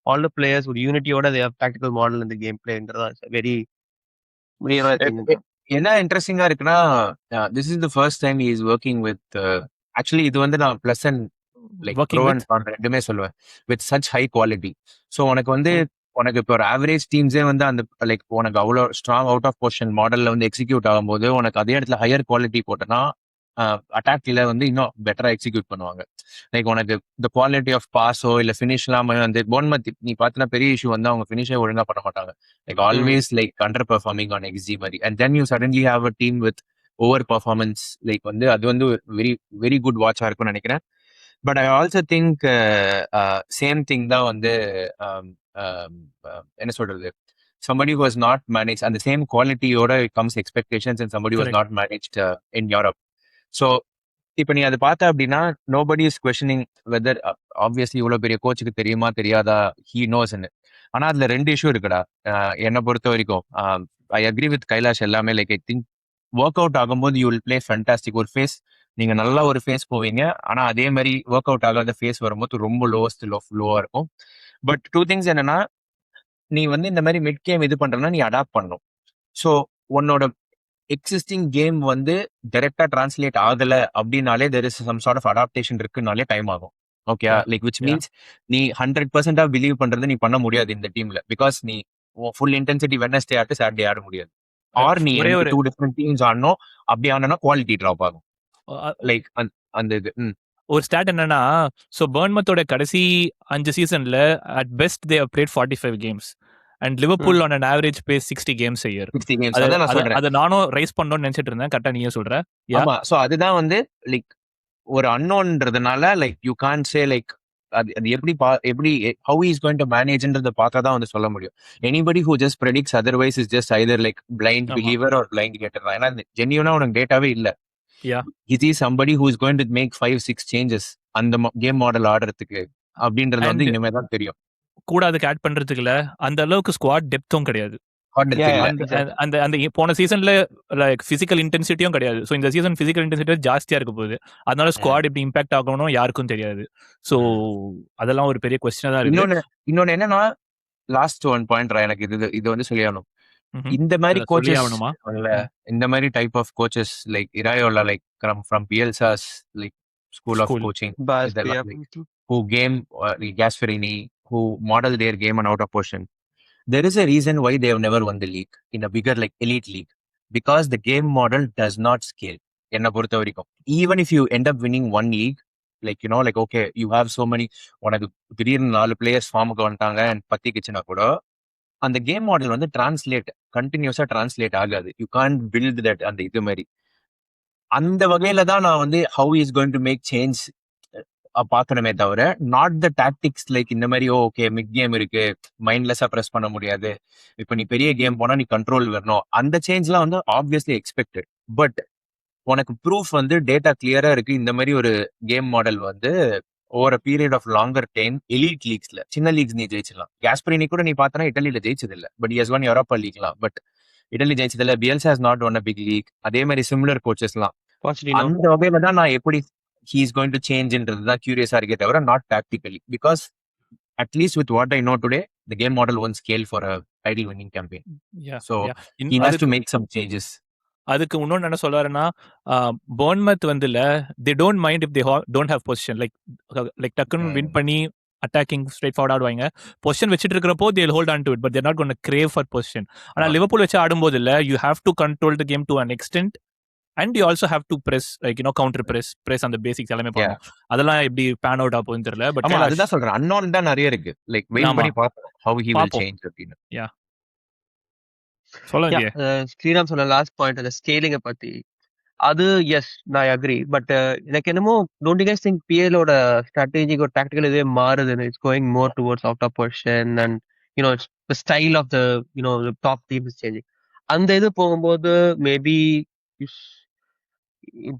all the players ஒரு யூனிட்டியோட they have tactical model in the game playன்றதா very என்ன இன்ட்ரெஸ்டிங்கா இருக்குன்னா this is the first time he is working with actually இது வந்து நான் plus and like working with ரெண்டுமே சொல்லுவேன் with such high quality. So உனக்கு இப்போ ஒரு ஆவரேஜ் டீம்ஸே வந்து அந்த லைக் உனக்கு அவ்வளோ ஸ்ட்ராங் அவுட் ஆஃப் பொசிஷன் மாடல்ல வந்து எக்ஸிக்யூட் ஆகும்போது உனக்கு அதே இடத்துல ஹையர் குவாலிட்டி போட்டோன்னா அட்டாக்ல வந்து இன்னும் பெட்டரா எக்ஸிக்யூட் பண்ணுவாங்க. லைக் உனக்கு இந்த குவாலிட்டி ஆஃப் பாஸோ இல்ல ஃபினிஷ்லாம் வந்து போன்மத் நீ பார்த்தனா பெரிய இஷ்யூ வந்து அவங்க ஃபினிஷே ஒழுங்கா பண்ண மாட்டாங்க. Like always like under performing on xG மாதிரி. And then you suddenly have a team with over performance. Like வந்து அது வந்து வெரி வெரி குட் வாட்சா இருக்கும்னு நினைக்கிறேன். But I also think same thing தான் வந்து என்ன சொல்றது somebody who has not managed and the same quality oda comes expectations and somebody who has not managed in Europe. So இப்போ நீ அதை பார்த்த அப்படின்னா nobody is questioning whether obviously இவ்வளவு பெரிய கோச்சுக்கு தெரியுமா தெரியாதா he knows. ஆனா அதுல 2 இஷ்யூ இருக்குடா என்னை பொறுத்த வரைக்கும். ஐ அக்ரி வித் கைலாஷ் எல்லாமே. Like I think work out ஆகும்போது யூ வில் பிளே ஃபேண்டாஸ்டிக். ஒரு ஃபேஸ் நீங்க நல்லா ஒரு ஃபேஸ் போவீங்க. ஆனா அதே மாதிரி ஒர்க் அவுட் ஆகாத ஃபேஸ் வரும்போது ரொம்ப லோவஸ்ட் லோவா இருக்கும். பட் 2 திங்ஸ் என்னன்னா நீ வந்து இந்த மாதிரி மிட் கேம் இது பண்றனா நீ அடாப்ட் பண்ணும். ஸோ உன்னோட எக்ஸிஸ்டிங் கேம் வந்து டைரக்டா டிரான்ஸ்லேட் ஆகல அப்படின்னாலே there is some sort of adaptation இருக்குனாலே டைம் ஆகும். ஓகே லைக் விச் மீன்ஸ் நீ 100% பிலீவ் பண்றது நீ பண்ண முடியாது இந்த டீம்ல. பிகாஸ் நீ ஃபுல் இன்டென்சிட்டி வெட்னஸ்டே ஆட்டு சாட்டர்டே ஆட முடியாது. ஆர் நீ 2 டிஃபரெண்ட் டீம்ஸ் ஆடணும். அப்படி ஆனா குவாலிட்டி ட்ராப் ஆகும். லைக் அந்த இது ஒரு ஸ்டாட் என்னன்னா, ஸோ பர்ன்மத்தோட கடைசி 5 சீசன்ல at best they have played 45 games and Liverpool on an average pace 60 games a year. அத நானும் ரைஸ் பண்ணணும்னு நினைச்சிட்டு இருந்தேன். கரெக்டா நீயே சொல்ற. ஆமா. சோ அதுதான் வந்து லைக் ஒரு அன்னோன்றதுனால like you can't say like அது எப்படி how he is going to manageன்றத பார்த்தா தான் வந்து சொல்ல முடியும். anybody who just predicts otherwise is just either like blind believer or blind getter. ஏன்னா ஜென்யூனா உனக்கு டேட்டாவே இல்ல. Yeah. He is somebody who is going to make 5-6 changes அந்த கேம் மாடல் ஆடுறதுக்கு அப்படின்றது வந்து இனிமே தான் தெரியும். கூட அதுக்கு ஆட் பண்றதுக்குல அந்த அளவுக்கு ஸ்குவாட் டெப்த்தும் கிடையாது. அந்த போன சீசன்ல லைக் பிசிக்கல் இன்டென்சிட்டியும் கிடையாது. ஸோ இந்த சீசன் பிசிக்கல் இன்டென்சிட்டி ஜாஸ்தியா இருக்க போகுது. அதனால ஸ்குவாட் எப்படி இம்பாக்ட் ஆகணும் யாருக்கும் தெரியாது. ஸோ அதெல்லாம் ஒரு பெரிய கொஸ்டினா தான் இருக்கு. இன்னொன்னு என்னன்னா லாஸ்ட் ஒன் பாயிண்ட் எனக்கு இது வந்து சொல்லியாகணும். இந்த மாதிரி கோச்சஸ் இந்த மாதிரி type of coaches like Iraola like from Bielsa's like school of coaching who game Gasperini who model their game and out of position. There is a reason why they have never won the league in a bigger like elite league, because the game model does not scale. என்ன பொறுத்த வரைக்கும் even if you end up winning one league like you know like okay you have so many உனக்கு திடீர்னு 4 players ஃபார்முக்கு வந்துட்டாங்க and பத்திக்குச்சுன்னா கூட அந்த game model வந்து கண்டினியூஸா டிரான்ஸ்லேட் ஆகாது. யூ கான்ட் பில்ட் தட் அந்த இது மாதிரி. அந்த வகையில தான் நான் வந்து how is going to make change பார்க்கணுமே தவிர நாட் த டாக்டிக்ஸ் லைக் இந்த மாதிரி ஓகே மிட் கேம் இருக்கு மைண்ட்லெஸ்ஸா ப்ரெஸ் பண்ண முடியாது. இப்போ நீ பெரிய கேம் போனா நீ கண்ட்ரோல் வரணும். அந்த சேஞ்ச்லாம் வந்து ஆப்வியஸ்லி எக்ஸ்பெக்டட். பட் உனக்கு ப்ரூஃப் வந்து டேட்டா கிளியரா இருக்கு. இந்த மாதிரி ஒரு கேம் மாடல் வந்து over period of longer time elite லீக்ஸ்ல சின்ன லீக்ஸ் நீ ஜெயிச்சிடலாம். காஸ்பரினி கூட நீ பார்த்தனா இட்டலியில ஜெயிச்சது இல்ல, பட் எஸ் ஒன் யூரோப்பா லீக்லாம். பட் இட்டலி ஜெயிச்சது இல்ல. Bielsa has not won a big league. அதே மாதிரி சிமிலர் கோச்சஸ்லாம் பாச்சிட்டினோ அந்த வகையில தான் நான் எப்படி he is going to changeன்றது தான் கியூரியஸா இருக்கே தவிர not tactically. Because at least with what I know today the game model won't scale for a title winning campaign. Yeah So yeah he has to அதுக்கு make some changes. அதுக்கு இன்னொன்னு என்ன சொல்றாருன்னா Bournemouth வந்து இல்ல they don't mind if they don't have position like டக்குன்னு win பண்ணி attacking straight forward ஆடுவாங்க. பொசிஷன் வச்சுட்டு இருக்கிறப்போ they'll hold on to it but they're not gonna crave for position. ஆனா லிவர்பூல் வச்சு ஆடும்போது இல்ல you have to control the game to an extent and you also have to press like counter press அந்த basics எல்லாமே Yeah. பண்ணணும். அதெல்லாம் எப்படி pan out ஆகும்னு தெரியல. பட் ஆமா அதுதான் சொல்றேன். அன்னோன் தான் நிறைய இருக்கு. லைக் வெயிட் ஆமா பண்ணி பார்ப்போம் how he will பார்ப்போம். change அப்படின்னு. யா சொல்லாதியே. ஸ்ரீராம் சொன்ன லாஸ்ட் பாயிண்ட் அந்த ஸ்கேலிங்க பத்தி அது எஸ் நான் அக்ரி. பட் எனக்கு என்னமோ டோன்ட் யூ கைஸ் திங்க் பிஎலோட ஸ்ட்ராட்டஜிக் ஒரு டாக்டிக்கல் இதே மாறுது. It's going more towards out of possession and the style of the top team is changing. அந்த இது போகும்போது மேபி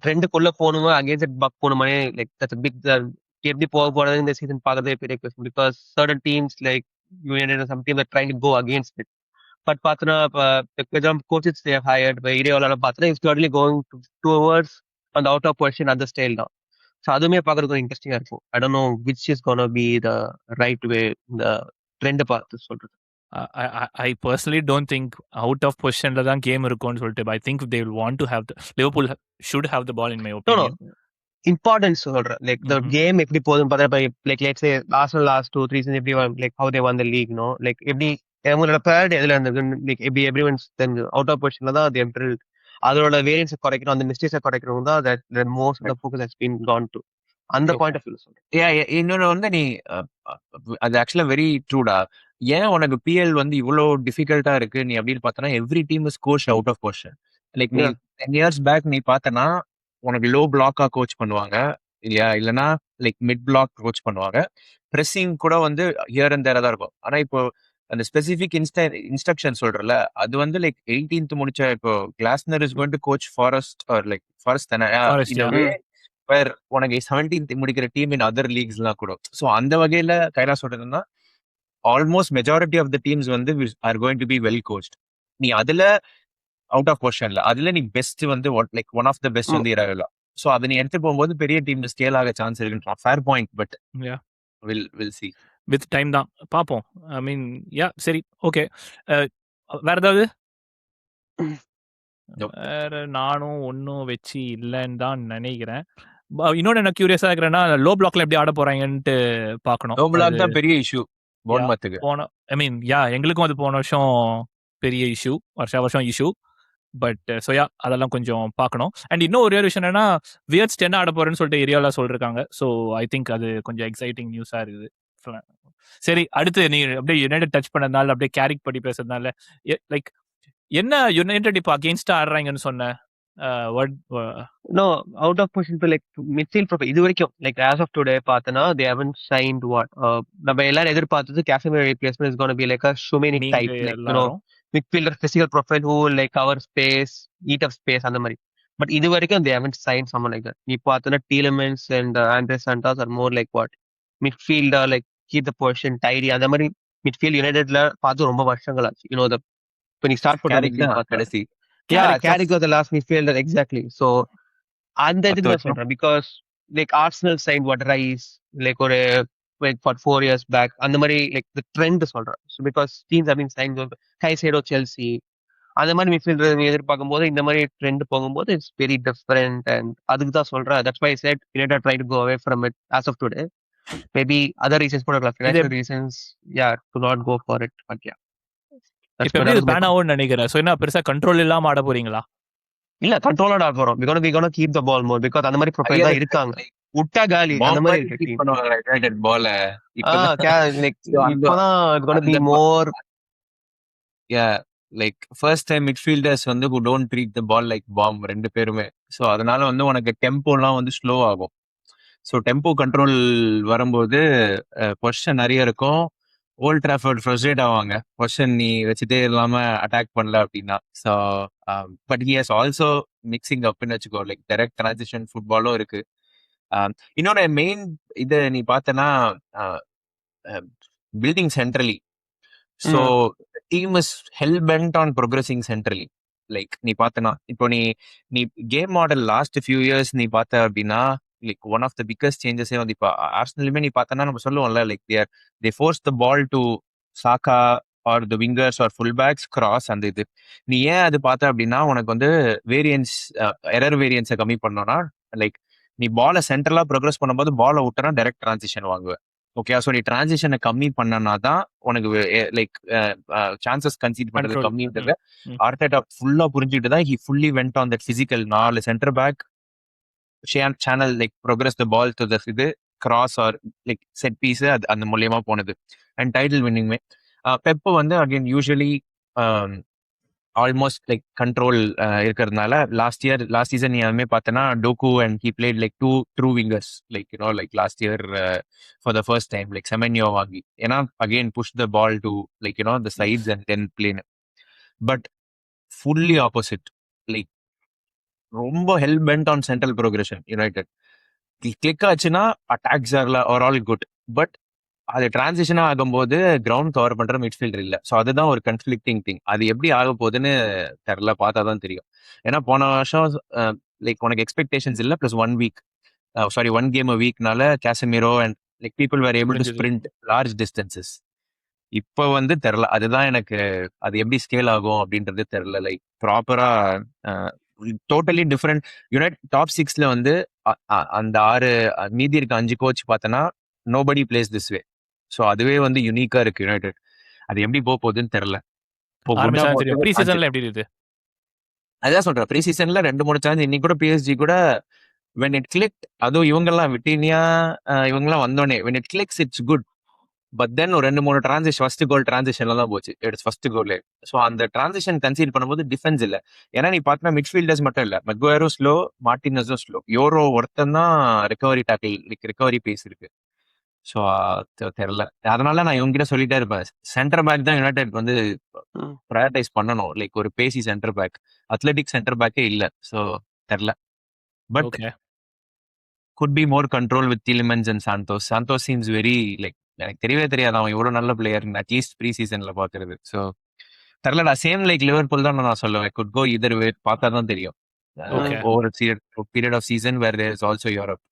ட்ரெண்டுக்குள்ள போகணுமா அகேன்ஸ்ட் பக் போகணுமானே லைக் தட்ஸ் பிக் எப்படி போக போறது இந்த சீசன் பார்க்கறதே பெரிய question. Because certain teams like some team trying to go against it. But பார்த்தோன்னா இப்போ கோச்சஸ் தேவ் ஹையர்ட் இப்போ ஏரியாவில் பார்த்தோன்னா இட்ஸ் டோட்டலி கோயிங் டுவர்ட்ஸ் அந்த அவுட் ஆஃப் பொசிஷன் அந்த ஸ்டைல் தான். ஸோ அதுவுமே பார்க்கறதுக்கு இன்ட்ரெஸ்டிங்காக இருக்கும். ஐ don't know which is gonna be the right way இந்த ட்ரெண்டை பார்த்து சொல்றது. I personally don't think out of position la dhaan game irukonu solittu. I think they will want to have Liverpool should have the ball in my opinion. Importance சொல்றேன். Like the game எப்படி போகுதுன்னு பார்த்தா like let's say last 2-3 season எப்படி like how they won the league no like எப்படி அவங்களோட priority எதுல இருந்தது like எப்படி எவ்ரிவன்ஸ் தெரிஞ்சு அவுட் ஆஃப் பொசிஷன்ல தான் அது எம்ப்ரில் அதோட வேரியன்ஸை குறைக்கணும் அந்த மிஸ்டேக்ஸை குறைக்கணும் தான் that most of the focus has been gone to அந்த பாயிண்ட் ஆஃப் வியூ சொல்றேன். இன்னொன்னு வந்து நீ அது ஆக்சுவலா வெரி ட்ரூடா. ஏன் உனக்கு பிஎல் வந்து இவ்வளவு டிஃபிகல்ட்டா இருக்கு நீ அப்படின்னு பார்த்தனா every team is coach out of position. Like நீ 10 years பேக் நீ பார்த்தனா உனக்கு லோ பிளாக்கா கோச் பண்ணுவாங்க இல்லையா, இல்லைன்னா லைக் மிட் பிளாக் கோச் பண்ணுவாங்க. ப்ரெஸ்ஸிங் கூட வந்து ஹியர் அண்ட் தேரா தான் இருக்கும். ஆனா இப்போ அந்த ஸ்பெசிபிக் இன்ஸ்ட்ரக்ஷன் சொல்றல அது வந்து லைக் 18th முடிச்ச இப்போ Glasner is going to coach Forest or like Forest தானே வேர் உனக்கு 17th முடிக்கிற டீம் இன் அதர் லீக்ஸ்லாம் கூட. ஸோ அந்த வகையில கைலா சொல்றதுன்னா almost majority of the teams வந்து are going to be well coached. நீ அதுல அவுட் ஆஃப் பொசிஷன்ல அதுல நீ பெஸ்ட் வந்து like one of the best வந்து இராவிலா. ஸோ அதை நீ எடுத்து போகும்போது பெரிய டீம் ஸ்கேல் ஆக சான்ஸ் இருக்குன்றா. Fair point. But will see with time தான் பார்ப்போம். ஐ மீன் சரி ஓகே. வேற ஏதாவது வேற நானும் ஒன்றும் வச்சு இல்லைன்னு தான் நினைக்கிறேன். இன்னொன்று என்ன கியூரியஸா இருக்கிறேன்னா லோ பிளாக்ல எப்படி ஆட போறாங்கன்ட்டு பார்க்கணும். லோ பிளாக் தான் பெரிய இஷ்யூ போர்ன்மத்துக்கு. ஐ மீன் எங்களுக்கும் அது போன வருஷம் பெரிய இஷ்யூ, வருஷம் இஷ்யூ. பட் ஸோ அதெல்லாம் கொஞ்சம் பார்க்கணும். அண்ட் இன்னும் ஒரே விஷயம் என்னன்னா வியர்ட்ஸ் 10 ஆட போறேன்னு சொல்லிட்டு ஏரியாவில் சொல்லிருக்காங்க. ஸோ ஐ திங்க் அது கொஞ்சம் எக்ஸைட்டிங் நியூஸா இருக்குது. சரி அடுத்து நீ அப்படியே யுனைடெட் டச் பண்ணதுனால அப்படியே கேரிக் படி பேசுறதுனால லைக் என்ன யுனைடெட் இப்போ அகேன்ஸ்டா ஆடுறாங்கன்னு சொன்ன no out of position like midfield profile இது வரைக்கும் லைக் ஆஸ் ஆஃப் டுடே பார்த்தனா தே ஹேவன்ட் சைன்ட் வாட் நம்ம எல்லாரும் எதிர்பார்த்தது Casemiro replacement is gonna be like a Shumeni type like midfielder physical profile who will like cover space eat up space அந்த மாதிரி. But இது வரைக்கும் they haven't signed someone like that. நீ பார்த்தனா Tielemans and Andres Santos are more like what midfielder like keep the position tidy அந்த மாதிரி midfield யுனைடெட்ல பார்த்து ரொம்ப வருஷங்கள் ஆச்சு. when you start for கடைசி Carrick was the last midfielder exactly. So and that is சொல்றேன் because like Arsenal signed what Rice like ஒரு for 4 years back அந்த மாதிரி like the trend சொல்றேன். So because teams have been signed Caicedo Chelsea அந்த மாதிரி midfielder எதிர்பார்க்கும் போது இந்த மாதிரி ட்ரெண்ட் போகும்போது it's very different and அதுக்கு தான் சொல்றேன். That's why I said United try to go away from it as of today. Maybe other reasons போடலாம், financial reasons to not go for it. But இப்போ எப்படி பேன் ஆகும்னு நினைக்கிறேன். So என்ன பெருசா கண்ட்ரோல் இல்லாம ஆட போறீங்களா? இல்ல கண்ட்ரோலோட ஆட போறோம். we gonna keep the ball more because அந்த மாதிரி ப்ரொஃபைல் தான் இருக்காங்க. உட்டா காலி அந்த மாதிரி இருக்கு டீம். பண்ணுவாங்க யுனைடெட் பால் like இப்போதான் it's gonna be more like first time midfielders வந்து who don't treat the ball like bomb ரெண்டு பேருமே. ஸோ அதனால வந்து உனக்கு டெம்போலாம் வந்து ஸ்லோ ஆகும். ஸோ டெம்போ கண்ட்ரோல் வரும்போது பொசிஷன் நிறைய இருக்கும். ஓல்ட் ட்ராஃபர்ட் ஃப்ரஸ்ட்ரேட் ஆவாங்க பொசிஷன் நீ வச்சுட்டே இல்லாம அட்டாக் பண்ணல அப்படின்னா. So but he has also mixing அப்னு வச்சுக்கோ, லைக் டைரக்ட் டிரான்சிஷன் ஃபுட்பாலும் இருக்கு. இன்னொரு மெயின் இது நீ பார்த்தனா building centrally. So team is hell bent on progressing centrally. Like நீ பார்த்தனா இப்போ நீ game model last few years நீ பார்த்த அப்படின்னா, like one of the biggest சேஞ்சஸே வந்து இப்போ ஆர்சனலுமே நீ பார்த்தனா நம்ம சொல்லுவோம்ல, like they force the ball to Saka or the wingers or full backs cross. அந்த இது நீ ஏன் அது பார்த்த அப்படின்னா, உனக்கு வந்து வேரியன்ஸ் எரர் வேரியன்ஸை கம்மி பண்ணோம்னா, லைக் நீ பாலை சென்ட்ரலா ப்ரோக்ரஸ் பண்ணும்போது பாலை விட்டனா டைரக்ட் டிரான்சிஷன் வாங்குவ. ஓகே, ஸோ நீ டிரான்சிஷனை கம்மி பண்ணனா தான் உனக்கு லைக் சான்சஸ் கன்சீட் பண்றது Control. கம்மின்றத ஆர்டேட்டா ஃபுல்லா புரிஞ்சுட்டு தான் he fully went on that physical 4 centre back channel like progress the ball to the இது cross or like set piece, அது அந்த மூலியமா போனது. அண்ட் டைட்டில் வின்னிங்மே பெப்பு வந்து again usually almost like control இருக்கிறதுனால லாஸ்ட் சீசன் நீ அதுமே பார்த்தனா டோக்கு and he played like two true wingers, like you know like last year for the first time like Semenyo வாங்கி, ஏன்னா again push the ball to like you know the sides and then plane. But fully opposite, like ரொம்ப hell bent on central progression. United click ஆச்சுன்னா attacks are all good, but அது டிரான்சிஷனா ஆகும்போது ground cover பண்ற midfielder இல்ல. So அதுதான் ஒரு கன்ஃபிளிக்டிங் thing. அது எப்படி ஆக போகுதுன்னு தெரியல, பார்த்தா தான் தெரியும். ஏன்னா போன வருஷம் லைக் உனக்கு எக்ஸ்பெக்டேஷன்ஸ் இல்ல, பிளஸ் 1 வீக் சாரி 1 கேம் வீக்னால Casemiro and like people were able to sprint large distances. இப்போ வந்து தெரில, அதுதான் எனக்கு அது எப்படி ஸ்கேல் ஆகும் அப்படின்றது தெரில. லைக் ப்ராப்பரா டோட்டலி டிஃப்ரெண்ட். யுனைடெட் டாப் 6ல வந்து அந்த 6 மீதி இருக்க 5 கோச் பார்த்தனா nobody place this way. So அதுவே வந்து யூனிக்கா இருக்கு யுனைடெட். அது எப்படி போகுதுன்னு தெரியல. ப்ரீ சீசன்ல எப்படி இருக்கு அதான் சொல்றேன், ப்ரீ சீசன்ல 2-3 சான்ஸ் இன்னைக்கு கூட பிஎஸ்ஜி கூட when it clicked, அதுவும் இவங்கெல்லாம் விட்டினியா இவங்கெல்லாம் வந்தோடனே when it clicks it's good, but then ஒரு 2-3 டிரான்சிஷன் ஃபர்ஸ்ட் கோல் டிரான்சிஷன்ல தான் போச்சு. It's first goal. ஸோ அந்த டிரான்சிஷன் கன்சீட் பண்ணும்போது டிஃபென்ஸ் இல்ல. ஏன்னா நீ பார்த்தா மிட்ஃபீல்டர்ஸ் மட்டும் இல்ல, மெக்வயரும் ஸ்லோ, மார்டினஸும் ஸ்லோ, யோரோ ஒருத்தன் தான் ரெக்கவரி டாக்கிள் ரெக்கவரி பேஸ் இருக்கு. ஸோ தெரியல, அதனால நான் இவங்க கிட்ட சொல்லிட்டே இருப்பேன், சென்டர் பேக் தான் யுனைடெட் வந்து ப்ரையாரிட்டைஸ் பண்ணணும். லைக் ஒரு பேசி சென்டர் பேக், அத்லெட்டிக் சென்டர் பேக்கே இல்ல. ஸோ தெரியல, but could be more control with Tielemans and Santos. Santos seems very like எனக்கு தெரியவே தெரியாது அவன் எவ்வளவு நல்ல பிளேயர் அட்லீஸ்ட் ப்ரீ சீசன்ல பாக்குறது. ஸோ தெரியலடா, சேம் லைக் லிவர்பூல் தான் நான் சொல்லுவேன், குட் கோ இதர் வே, பார்த்தா தான் தெரியும். Over period of season where there is also Europe.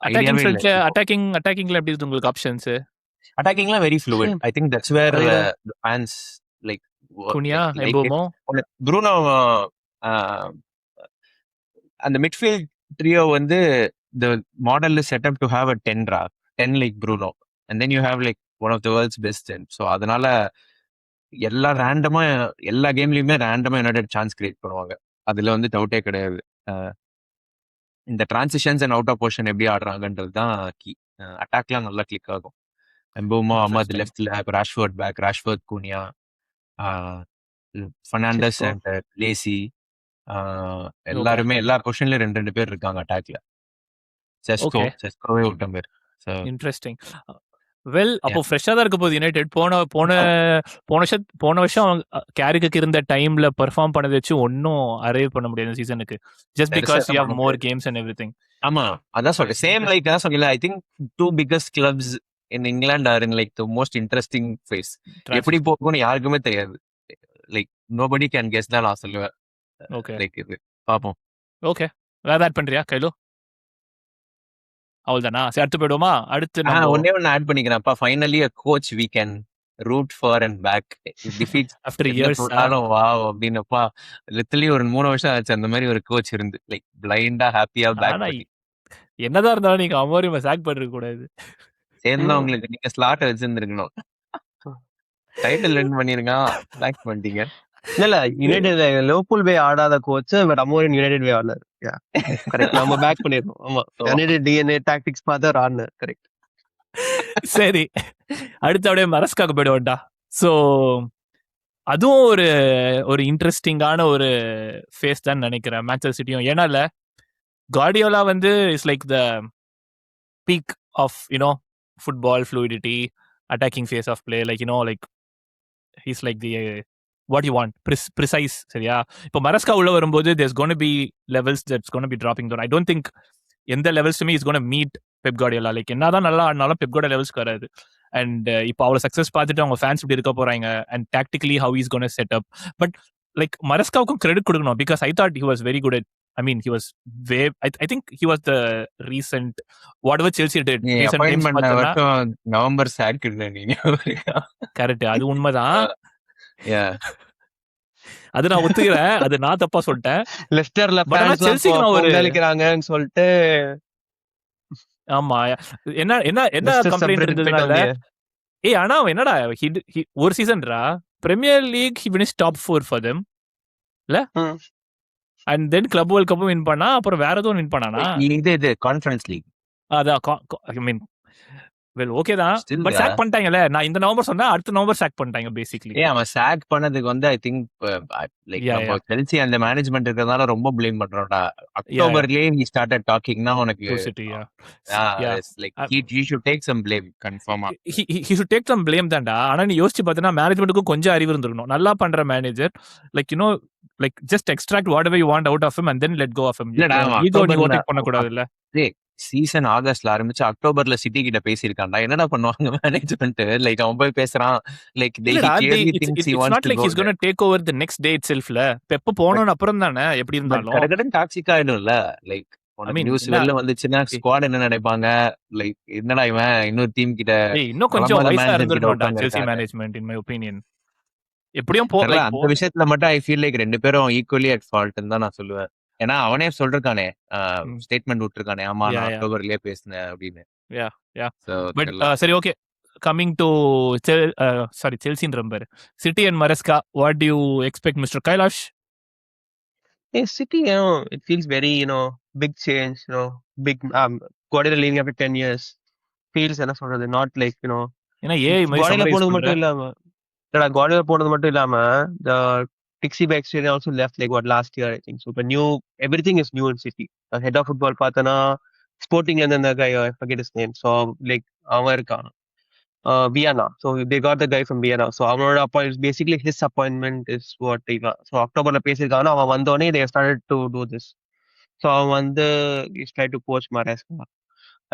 அட்டாக்கிங்ல எப்படி இருக்கு உங்களுக்கு ஆப்ஷன்ஸ்? அட்டாக்கிங்ல very fluid. I think that's where the fans like Cunha, Mbeumo, Bruno. அந்த மிட்ஃபீல்ட் ட்ரியோ வந்து the model is set up to have a 10 like Bruno, and then you have like one of the world's best 10. So அதனால எல்லா ரேண்டமா எல்லா கேம்லயுமே ரேண்டமா United chance create பண்ணுவாங்க, அதுல வந்து டவுட்டே கிடையாது. இந்த transitions and out of position எப்படி ஆடுறாங்கன்றது தான் கீ. அட்டாக்லாம் நல்லா கிளிக் ஆகும். எம்போமோ, அஹமத் லெஃப்ட்ல, Rashford back, Rashford, Cunha, Fernandes and லேசி, எல்லாருமே எல்லா பொசிஷன்லயும் 2 பேர் இருக்காங்க அட்டாக்ல. இன்ட்ரெஸ்டிங். வெல், அப்போ ஃப்ரெஷ்ஷா தான் இருக்க போகுது யுனைடெட். போன வருஷம் கேரிக்கு இருந்த டைம்ல பெர்ஃபார்ம் பண்ணதை வச்சு ஒன்னும் அரைவ் பண்ண முடியாது சீசனுக்கு, just because you have more games and everything. ஆமா, அதான் சொல்றேன், சேம் லைக் அதான் சொல்லல. I think 2 biggest clubs in England are in like the most interesting phase. எப்படி போகும்னு யாருக்குமே தெரியாது. லைக் nobody can guess தான் நான் சொல்லுவேன். ஓகே, லைக் இது பாப்போம். ஓகே, வேற ஆட் பண்றியா கைலோ? அவ்வளவுதானா? சரி, அடுத்து போயிடுவோமா? அடுத்து ஒன்னே ஒன்னு ஆட் பண்ணிக்கிறேன்ப்பா. Finally a coach we can root for and back. Defeat after years. Wow அப்படின்னப்பா, லிட்டரலி ஒரு 3 வருஷம் ஆச்சு அந்த மாதிரி ஒரு கோச் இருந்து, லைக் பிளைண்டா ஹாப்பியா பேக் பண்ணி. என்னதான் இருந்தாலும் நீங்க அமோரியம் சாக் பண்ணிருக்க கூடாது. சேர்ந்தா உங்களுக்கு நீங்க ஸ்லாட் வச்சிருந்திருக்கணும். டைட்டில் வின் பண்ணிருங்க, பேக் பண்ணிட்டீங்க. இல்ல யுனைடெட் லிவர்பூல் வே ஆடாத coach, but Amorim United way ஆடல. கரெக்ட், நம்ம பேக் பண்ணிருக்கோம். ஆமா, யுனைடெட் டிஎன்ஏ டாக்டிக்ஸ் பார்த்தா ஆடினார். கரெக்ட். சரி, அடுத்து அப்படியே மரஸ்காக்கு போயிடுவோம்டா. ஸோ அதுவும் ஒரு இன்ட்ரெஸ்டிங்கான ஒரு ஃபேஸ் தான் நினைக்கிறேன் மேன்செஸ்டர் சிட்டியும். ஏன்னா கார்டியோலா வந்து is like the peak of you know football fluidity, attacking phase of play. Like, like he's like the what you want, precise. சரியா? இப்போ மரஸ்கா உள்ள வரும்போது there's going to be levels that's going to be dropping down. I don't think எந்த levels to me is going to meet Pep Guardiola. Like என்னதான் நல்லா ஆடினாலும் Pep Guardiola levels வராது. And இப்போ அவ்வளோ சக்ஸஸ் பார்த்துட்டு அவங்க ஃபேன்ஸ் இப்படி இருக்க போறாங்க. And tactically how he's going to set up. But like மரஸ்காவுக்கும் கிரெடிட் கொடுக்கணும் because I thought he was very good at. I mean, he was way. I think he was the recent whatever Chelsea did. நீ Recent games appointment பார்த்தோம்னா வருஷம் November chalk நீங்க correct, அது உண்மைதான். Yeah. அது நான் ஒத்துக்கிறேன், அது நான் தப்பா சொல்லிட்டேன். லெஸ்டர்ல But ஆனா ஃபேன்ஸ் செல்சிக்கு நான் ஒரு பொங்கலிக்கிறாங்கன்னு சொல்லிட்டு ஆமா என்ன என்ன என்ன லெஸ்டர் கம்ப்ளைண்ட் சப்ரெடிட் போயிட்டு இருந்ததுனால வந்தீங்க. ஆனா அவன் என்னடா ஒரு சீசன்ரா Premier League he finish top 4 for them இல்ல, ம். அண்ட் தென் கிளப் வேர்ல்ட் கப்பும் வின் பண்ணா, அப்புறம் வேற எதுவும் வின் பண்ணானா. இது கான்ஃபரன்ஸ் லீக் அதான் ஐ மீன் வெல் ஓகே தான், Still பட் there. சாக் பண்ணிட்டாங்கல்ல. நான் இந்த நவம்பர் சொன்னா அடுத்த நவம்பர் சாக் பண்ணிட்டாங்க பேசிக்கலி. அவன் சாக் பண்ணதுக்கு வந்து ஐ திங்க் லைக் Yeah, நம்ம செல்சி அந்த மேனேஜ்மெண்ட் இருக்கிறதுனால ரொம்ப ப்ளேம் பண்றோம்டா. அக்டோபர்லயே he started talkingனா உனக்கு like he should take some blame கன்ஃபார்மா. he should take some blame தான்டா. ஆனா நீ யோசிச்சு பார்த்தனா மேனேஜ்மென்ட்டுக்கும் கொஞ்சம் அறிவு இருந்திருக்கணும். நல்லா பண்ற manager like like just extract whatever you want out of him and then let go of him. இல்லடா, அவன் ஈகோ நீ அக்டோபர்ல ஓவர்டேக் பண்ண கூடாது இல்ல. சீசன் ஆகஸ்ட்ல ஆரம்பிச்சு அக்டோபர்ல சிட்டி கிட்ட பேசியிருக்கான்டா. என்னடா பண்ணுவாங்க மேனேஜ்மெண்ட்? லைக் அவன் போய் பேசுறான் லைக் இல்லடா, it's not like he's going to take over the next day itselfல. பெப் போனோன அப்புறம் தானே எப்படி இருந்தாலும். கடகடன் டாக்ஸிக் ஆயிடும்ல. லைக் I mean, நியூஸ் வெளில வந்துச்சுன்னா ஸ்குவாட் என்ன நினைப்பாங்க, லைக் என்னடா இவன் இன்னொரு டீம் கிட்ட இன்னும் கொஞ்சம் பலமான வயசா manager கிட்ட இருந்திருக்கணும்டா உட்கார்ந்து செல்சி இருக்காரு. Management in my opinion. எப்படியும் தெரியல, அந்த விஷயத்துல மட்டும் ஐ ஃபீல் லைக் ரெண்டு பேரும் ஈக்குவலி அட் ஃபால்ட்னு தான் நான் சொல்லுவேன். ஏன்னா அவனே சொல்றானே, ஸ்டேட்மெண்ட் விட்டுருக்கானே, ஆமா Yeah, நான் yeah. அக்டோபர்லயே பேசினேன் அப்படின்னு. Yeah. So, பட் தெரியல. சரி ஓகே, கமிங் டு செல்சின்ற number City and Maresca, what do you expect mister Kailash? Hey, City, it feels very, big change, big, Guardiola leaving after 10 years. Feels, என்ன சொல்றது, not like, ஏன்னா AI மாதிரி Guardiola summarise போனது பண்ற. மட்டும் இல்லாம, Guardiola போனது மட்டும் இல்லாம, the Pixie Baxter also left like last year, I think. So, but everything is new in City. Head of football பார்த்தனா, Sporting and then the guy, I forget his name. So, like, அவன் இருக்கான். Vienna. So, they got the guy from Vienna. So, அவனோட basically his appointment is what they got. So, அக்டோபர்ல பேசியிருக்காங்க, அவன் வந்தோடனே they started to do this. So, அவன் வந்து he's tried to coach Maresca.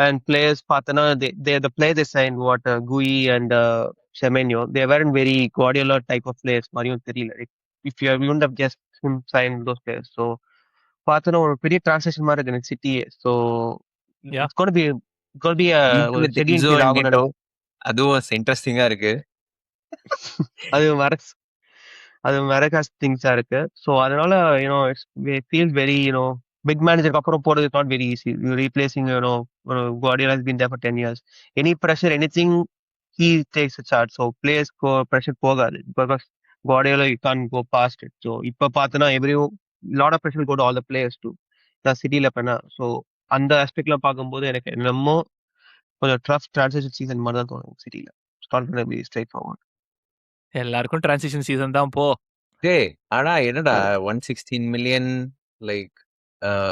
And players பார்த்தனா, the players they signed, Gui and Semenyo, they weren't very Guardiola type of players. மாதிரியும் தெரியல. If you wouldn't have guessed him sign those players. So, பார்த்தனா ஒரு பெரிய transaction மாதிரி இருக்கு city. So, Yeah. it's going to be a With genuine Enzo feel and ஆகும் Neto, அதுவும் இன்ட்ரெஸ்டிங்கா இருக்கு. அது மரகாஸ் திங்ஸா இருக்கு. ஸோ அதனால ஃபீல் வெரி பிக் மேனேஜருக்கு அப்புறம் போறது not very easy. Replacing Guardiola has been there for 10 years. Any pressure, anything, he takes a charge. So players pressure போகாது because Guardiola you can't go past it. So இப்போ பார்த்தனா lot of pressure will go to all the players too. நான் சிட்டில பண்ணா. So அந்த ஆஸ்பெக்ட்ல பார்க்கும்போது எனக்கு என்னமோ கொஞ்சம் ட்ரஃப் டிரான்சிஷன் சீசன் மாதிரி தான் தோணும் சிட்டில. It's not going to be straightforward. எல்லாருக்கும் டிரான்சிஷன் சீசன் தான் போ. டேய், ஆனா என்னடா 116 மில்லியன் லைக்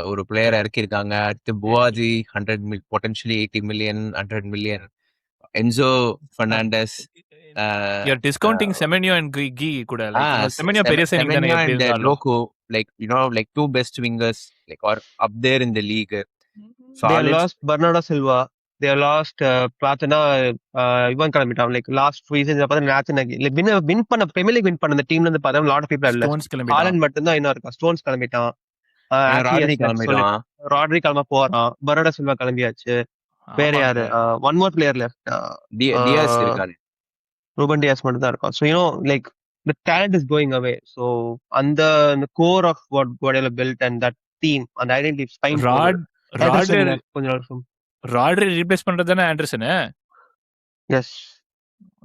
ஒரு பிளேயர் இறக்கிருக்காங்க. அடுத்து புவாஜி 100 million, potentially 80 million, 100 million. Enzo Fernandez, You're discounting Semenyo and Gui கூட. Semenyo பெரிய சைனிங் தானே எப்படி இருந்தாலும். Loco, like like two best wingers like are up there in the league. They have lost Bernardo Silva. They have lost பார்த்தனா இவன் கிளம்பிட்டான். Like last season பார்த்தா win பண்ண பிரீமியர் லீக் வின் பண்ண அந்த டீம்ல இருந்து பார்த்தா லாட் ஆஃப் பீப்பிள் இல்ல. Stones கிளம்பிட்டான். ஹாலண்ட் மட்டும் தான் இன்னும் இருக்கா. ஸ்டோன்ஸ் கிளம்பிட்டான். ராட்ரி கிளம்ப போறான். பர்னார்டோ சில்வா கிளம்பியாச்சு. வேற யாரு? One more player left. Dias இருக்காரு. ரூபன் டியாஸ் மட்டும் தான் இருக்கான். So like the talent is going away. So the core of what Guardiola built and that team and identity is fine. Rodri replace பண்றது தானே Anderson. Yes.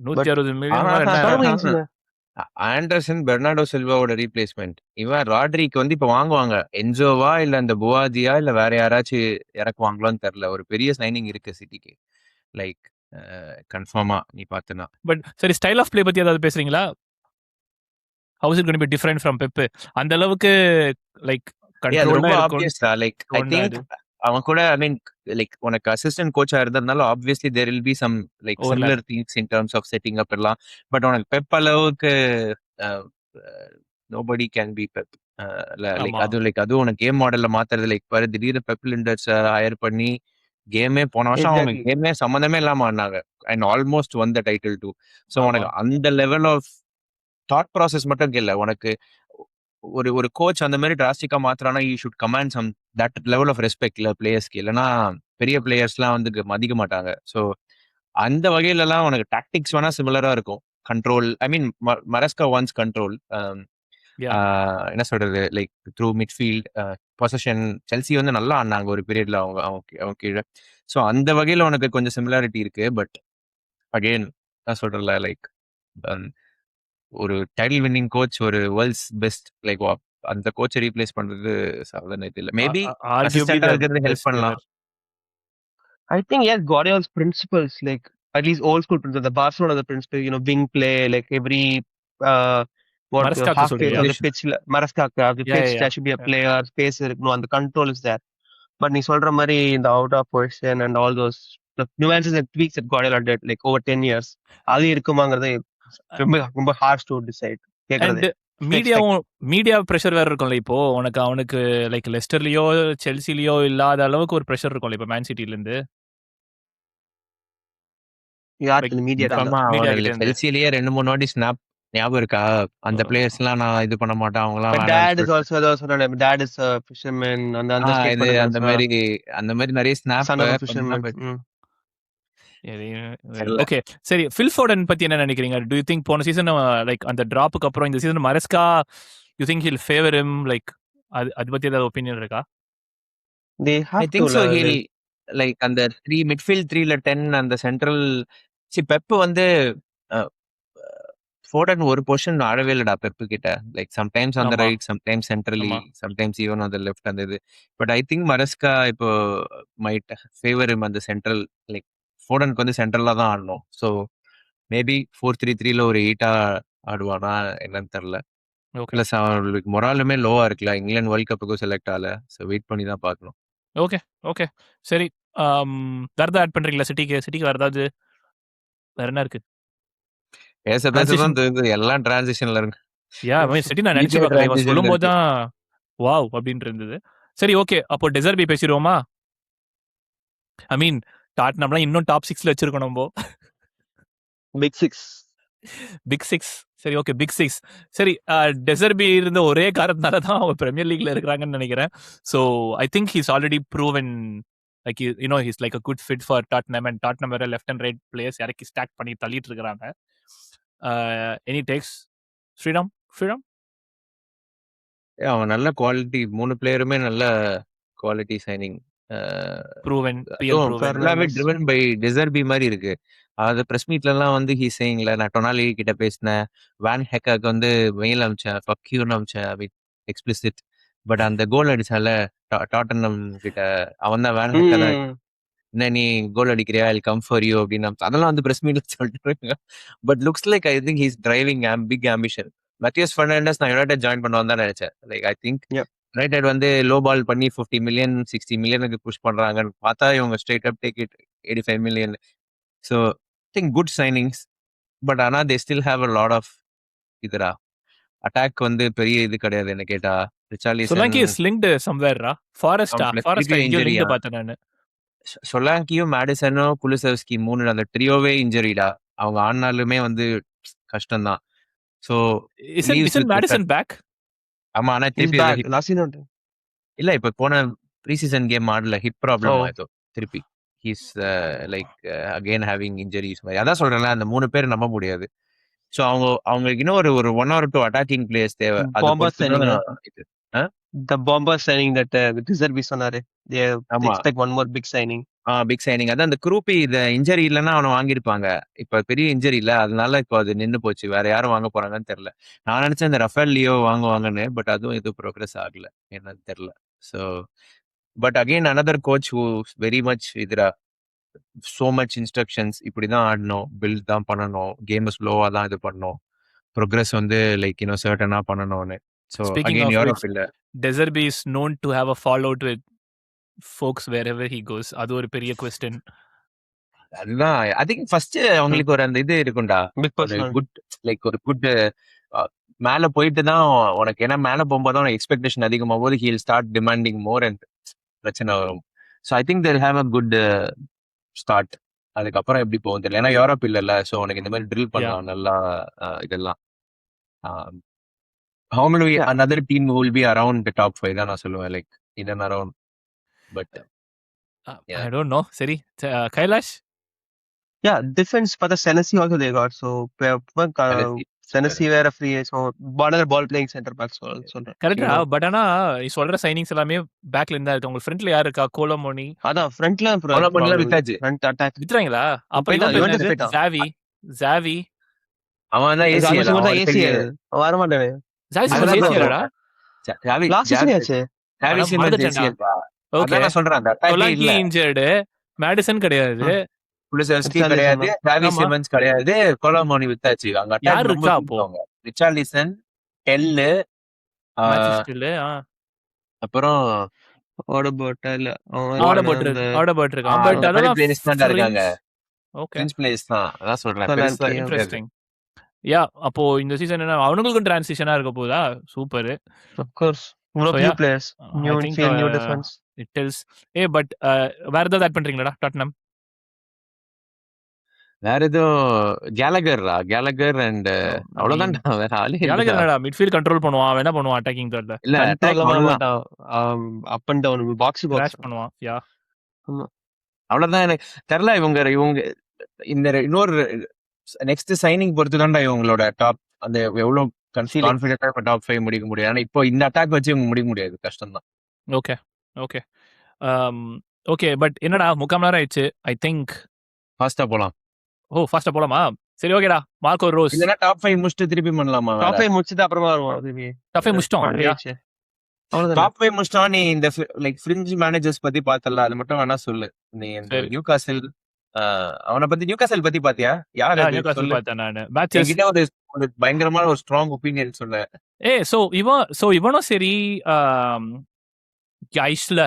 160 million. Anderson Bernardo சில்வாவோட replacement. இவன் ராட்ரிக்கு வந்து இப்ப வாங்குவாங்க. என்ஜோவா இல்ல அந்த புவாஜியா இல்ல வேற யாராச்சும் இறக்குவாங்களான்னு தெரியல. ஒரு பெரிய சைனிங் இருக்கு சிட்டிக்கு. லைக் கன்ஃபார்மா நீ பார்த்தனா. பட் சரி, ஸ்டைல் ஆஃப் ப்ளே பத்தி ஏதாவது பேசுறீங்களா? How is it going to be different from Pep? அந்த அளவுக்கு லைக் ரொம்ப ஆப்வியஸ்டா. லைக் ஐ திங்க் அவன் கூட ஐ மீன் லைக் உனக்கு அசிஸ்டன்ட் கோச்சா இருந்ததுனால obviously there will be some like overlap. Similar things in terms of setting up எல்லாம். பட் உனக்கு பெப் அளவுக்கு nobody can be Pep. Like ஆமா. அதுவும் உனக்கு கேம் மாடல்ல மாத்துறது லைக் பாரு திடீர்னு பெப் லிண்டர்ஸ் ஹையர் பண்ணி கேமே போன வருஷம் அவங்க எக்ஸாக்ட்லி. கேமே சம்மந்தமே இல்லாம ஆடினாங்க and almost won the title too. So ஆமா. உனக்கு அந்த லெவல் ஆஃப் தாட் ப்ராசஸ் மட்டும் இல்ல உனக்கு ஒரு ஒரு கோச் அந்த மாதிரி டிராஸ்டிக்கா மாத்துறானா you should command some that level of respect இல்ல பிளேயர்ஸ்க்கு. இல்லைன்னா பெரிய பிளேயர்ஸ்லாம் வந்து மதிக்க மாட்டாங்க. ஸோ அந்த வகையிலலாம் உனக்கு டாக்டிக்ஸ் வேணா சிமிலரா இருக்கும். கண்ட்ரோல் ஐ மீன் மரஸ்கா ஒன்ஸ் கண்ட்ரோல் யா. என்ன சொல்றது like through midfield possession Chelsea வந்து நல்லா ஆடினாங்க ஒரு பீரியட்ல அவங்க அவங்க அவங்க கீழே. ஸோ அந்த வகையில உனக்கு கொஞ்சம் சிமிலாரிட்டி இருக்கு. பட் அகெயின் நான் சொல்றேன்ல லைக் ஒரு டைட்டில் வின்னிங் கோச் ஒரு வேர்ல்ட்ஸ் பெஸ்ட் லைக் அந்த கோச்சை ரீப்ளேஸ் பண்றது சாதாரண இது இல்லை. மேபி ஆர்கியூபிளி அசிஸ்டண்டா த இருக்கிறது ஹெல்ப் பெஸ்ட் பண்ணலாம். எவர். I think yes, Guardiola's principles, like at least old school principles, the Barcelona the principle, wing play, like every what மரஸ்காக்கு half phase சொல்றியா? of the pitch, Maraskaka, the yeah pitch yeah there should be a yeah. player, space, no, and the control is there. But நீ சொல்ற மாதிரி இந்த out of position and all those the nuances and tweaks that Guardiola did like over 10 years, அது இருக்குமாங்கிறது ரொம்ப ரொம்ப harsh to decide. கேக்குறது and media pressure வேற இருக்கும்ல. இப்போ அவனுக்கு லைக் லெஸ்டர்லயோ செல்சிலயோ இல்லாத அளவுக்கு ஒரு ப்ரெஷர் இருக்கும்ல இப்போ மேன் சிட்டில இருந்து. யாருக்கு மீடியா ஆமா மீடியா அவன் கிட்ட இருந்து. செல்சிலேயே 2-3 வாட்டி ஸ்னாப் ஞாபகம் இருக்கா? அந்த பிளேயர்ஸ் எல்லாம் நான் இது பண்ண மாட்டேன் அவங்களாம் But வேணாம்னு dad is சொல்லிட்டு. also சொன்ன dad is a fisherman அந்த இது ஸ்டேட்மெண்ட் அந்த மாதிரி நிறைய snap son of a fisherman. Okay சரி, ஃபில் ஃபோர்டன் பத்தி என்ன நினைக்கிறீங்க? டு யூ திங்க் போன சீசன் லைக் அந்த டிராப்புக்கு அப்புறம் இந்த season Maresca you think he'll favour him like அது பத்தி ஏதாவது ஒபினியன் இருக்கா? They I have to think so he'll like அந்த 3 மிட்ஃபீல்ட் 3ல 10 அந்த சென்ட்ரல் பெப் வந்து ஃபோர்டன் ஒரு பொசிஷன் ஆடவே இல்லடா பெப்பு கிட்ட. லைக் சம்டைம்ஸ் ஆன் த ஆமா. ரைட் சம்டைம்ஸ் சென்ட்ரலி ஆமா. Sometimes even on the left அந்த இது. பட் ஐ திங்க் மரஸ்கா இப்போ மைட் ஃபேவர் அந்த சென்ட்ரல் லைக் ஃபோர்டனுக்கு வந்து சென்ட்ரலா தான் ஆடணும். ஸோ மேபி 4-3-3ல ஒரு 8ஆ ஆடுவானா என்னன்னு தெரியல. ஓகே பிளஸ் அவங்களுக்கு மொராலுமே லோவா இருக்குல்ல, இங்கிலாந்து வேர்ல்ட் கப்புக்கும் செலக்ட் ஆகல. ஸோ வெயிட் பண்ணி தான் பார்க்கணும். ஓகே ஓகே சரி. வேற ஏதாவது ஆட் பண்றீங்களா? சிட்டிக்கு வேற ஏதாவது வேற என்ன இருக்கு? பேச தான் தெரியுது எல்லாம் டிரான்சிஷன்ல இருக்கு. யா சிட்டி நான் நினைச்சு பார்க்கல, இவன் சொல்லும் போது தான் வாவ் அப்படின்னு இருந்தது. சரி ஓகே, அப்போ டெசர்பி பேசிடுவோமா? ஐ மீன் டாட்னம்லாம் இன்னும் டாப் 6ல வச்சிருக்கோம் நம்ம. Big six. சரி ஓகே பிக் சிக்ஸ். சரி டெசர்பி இருந்த ஒரே காரணத்தால தான் அவங்க பிரீமியர் லீக்ல இருக்கிறாங்கன்னு நினைக்கிறேன். So I think he's already proven like he's like a good fit for Tottenham. And Tottenham வேற லெஃப்ட் அண்ட் ரைட் பிளேயர்ஸ் இறக்கி ஸ்டாக் பண்ணி தள்ளிட்டு இருக்கிறாங்க. Any takes Sriram? அவன் நல்ல குவாலிட்டி, 3 பிளேயருமே நல்ல குவாலிட்டி சைனிங். ப்ரூவன் எல்லாமே ட்ரிவன் பை டெசர்பி மாதிரி இருக்கு. அது பிரஸ் மீட்ல எல்லாம் வந்து ஹீ சேயிங்ல நான் டொனாலி கிட்ட பேசினேன், வேன் ஹெக்காக்கு வந்து மெயில் அமிச்சேன், ஃபக்யூன்னு அமிச்சேன், ஐ மீன் எக்ஸ்பிளிசிட். பட் அந்த கோல் அடிச்சால டாட்டனம் கிட்ட அவன் தான் வேன் ஹெக்கா தான் என்ன நீ கோல் அடிக்கிறியா ஐ கம் ஃபார் யூ அப்படின்னு அதெல்லாம் வந்து பிரஸ் மீட்ல சொல்லிட்டு. But looks like I think he's driving big ambition. Matheus Fernandes நான் யுனைடெட் ஜாயின் பண்ணுவான் தான் நினைச்சேன். லைக் ஐ திங்க் யுனைடெட் வந்து லோ பால் பண்ணி 50 மில்லியன் 60 மில்லியனுக்கு புஷ் பண்றாங்கன்னு பார்த்தா இவங்க straight up take it 85 million. So think good signings. But ஆனா they still have a lot of இதுரா அட்டாக் வந்து பெரிய இது கிடையாது என்ன கேட்டா. சொலாங்கியும் மேடிசனும் குலுசெவ்ஸ்கி 3 அந்த ட்ரியோவே இன்ஜுரிடா. அவங்க ஆனாலுமே வந்து கஷ்டம்தான். ஸோ ஆமா ஆனா திருப்பி இல்ல இப்ப போன ப்ரீ சீசன் கேம் ஆடல, ஹிப் ப்ராப்ளம் ஆயிட்டோ திருப்பி. He's like again having injuries மாதிரி. அதான் சொல்றேன்ல அந்த 3 பேர் நம்ப முடியாது. ஸோ அவங்களுக்கு இன்னும் ஒரு 1 or 2 அட்டாக்கிங் பிளேயர்ஸ் தேவை. The bomber signing that Deserbi சொன்னாரு. They expect one more big signing. Big signing. அதான் அந்த குரூப்பி இந்த இன்ஜரி இல்லைன்னா அவனை வாங்கியிருப்பாங்க. இப்ப பெரிய இன்ஜரி இல்ல, அதனால இப்போ அது நின்று போச்சு. வேற யாரும் வாங்க போறாங்கன்னு தெரியல. நான் நினைச்சேன் இந்த ரஃபேல் லியோ வாங்குவாங்கன்னு, பட் அதுவும் எதுவும் ப்ரோக்ரஸ் ஆகல என்னன்னு தெரியல. So but again another coach who very much இதுரா சோ மச் இன்ஸ்ட்ரக்ஷன்ஸ், இப்படிதான் ஆடணும், பில்ட் தான் பண்ணணும், கேம் ஸ்லோவா தான் இது பண்ணணும், ப்ரோக்ரஸ் வந்து லைக் சர்டனா பண்ணணும்னு. ஸோ அகைன் யூரோப் இல்ல. Deserbi is known to have a fallout with folks wherever he goes. அது ஒரு பெரிய question. அதுதான் ஐ திங்க் ஃபர்ஸ்ட் அவங்களுக்கு ஒரு அந்த இது இருக்கும்டா, பிக் ஒரு பர்சனல். குட் லைக் ஒரு குட் மேல போயிட்டு தான் உனக்கு, ஏன்னா மேல போகும்போது உனக்கு எக்ஸ்பெக்டேஷன் அதிகமாகும் போது he'll start demanding more and பிரச்சனை வரும். So I think they'll have a good start. அதுக்கப்புறம் எப்படி போகும் தெரியல, ஏன்னா யூரோப் இல்லைல்ல, ஸோ உனக்கு இந்த மாதிரி ட்ரில் Yeah. பண்ணலாம் நல்லா. இதெல்லாம் how many another team will be around the top 5 தான் நான் சொல்லுவேன், like in and around. But yeah. I don't know. சரி, கைலாஷ். Yeah, defense பார்த்தா Senesi also they got. So Senesi. Senesi வேற free. So another ball playing center back சொல்றேன். கரெக்டா, but ஆனா நீ சொல்ற சைனிங்ஸ் எல்லாமே பேக்ல இருந்தா இருக்கு. உங்க ஃப்ரண்ட்ல யாரு இருக்கா? கோலோமோனி அதான் ஃப்ரண்ட்ல கோலோமோனிலாம் வித்தாச்சு. Front attack வித்துறாங்களா? அப்ப போயிட்டான், இவன் Juventus பேரு போயிட்டான். ஜாவி அவன் தான் ஏசிஎல். ACL வர மாட்டானே. ஜாவி அதெல்லாம் சிமன்ஸ் bro. ஏசியலடா. லாஸ்ட் சீசன் ஆச்சு. மறந்துட்டேன்டா. ஓகே, அதான் நான் சொல்றேன், அந்த அட்டாக்கே சொலாங்கி இல்ல. இன்ஜர்டு, மேடிசன் கிடையாது. குலுசெவ்ஸ்கி ரிச்சார்லிசன் கிடையாது, தான். டிராவிஸ் ஆமா. சிமன்ஸ் கிடையாது, கோலோமோனி வித்தாச்சு. அங்க யார் அட்டாக் ரொம்ப இருக்கா அப்போ? தூக்குவாங்க. ரிச்சார்லிசன், டெல்லு, மேன்செஸ்டர்ல அப்புறம் ஓடபோட்டா இல்ல ஆடபர்ட் இருக்கான். பட் அந்த மாதிரி அதெல்லாம் பிளேயர்ஸ் தான் இருக்காங்க. ஓகே, ஃப்ரெஞ்ச் பிளேயர்ஸ் தான், அதான் சொல்றேன். Solanke, பெருசா yeah. இருக்காது. இன்ட்ரெஸ்டிங். யா, அப்போ இந்த சீசன் என்ன அவனுங்களுக்கும் டிரான்சிஷனா இருக்க போதா? Super. Of course. So, New yeah, players, new I think, infield, new defense. it tells. But வேற ஏதாவது ஆட் பண்றீங்களாடா டாட்னம்? வேற எதுவும் கேலகர் அண்ட் அவ்வளவுதான். வேற ஆளே இல்ல. கேலகர் என்னடா மிட்ஃபீல்ட் கண்ட்ரோல் பண்ணுவான். அவன் என்ன பண்ணுவான் அட்டாக்கிங் தேர்ட்ல? இல்ல attack Control அவ்வளவுதான். மாட்டான். up and down, box to box. Crash பண்ணுவான். யா, அவ்வளவுதான். எனக்கு தெரியல, இவங்க இந்த இன்னொரு நெக்ஸ்ட் சைனிங் பொறுத்து தான்டா இவங்களோட டாப், அந்த எவ்வளவு Ceiling. கான்பிடென்டா இப்ப டாப் 5 முடிக்க முடியும். ஆனா இப்போ இந்த அட்டாக் வச்சு இவங்க முடிக்க முடியாது, கஷ்டம் தான். Okay okay okay. பட் என்னடா முக்கால் மணி நேரம் ஆயிடுச்சு. ஐ திங்க் ஃபாஸ்டா போலாம். ஃபாஸ்டா போலாமா? சரி, ஓகேடா. மார்க்கோ ரோஸ் இல்லனா டாப் 5 முடிச்சிட்டு திருப்பி பண்ணலாமா? Top 5 முடிச்சிட்டு அப்புறமா வருவோம் திருப்பி. டஃபே முடிச்சிட்டோம். அவ்வளவுதான். டாப் 5 முடிச்சிட்டா நீ இந்த லைக் ஃப்ரிஞ்ச் மேனேஜர்ஸ் பத்தி பார்த்தல, அது மட்டும் வேணா சொல்லு. நீ இந்த சரி. நியூகாசில் அவனை பத்தி, நியூகாசில் பத்தி பாத்தியா? யார் அது நியூகாசில் சொல்லு. பார்த்தேன் நானு. மேட்சஸ் என்கிட்ட ஒரு பயங்கரமான ஒரு ஸ்ட்ராங் ஒபினியன் சொன்ன. இவனும் சரி, ஐஸ்ல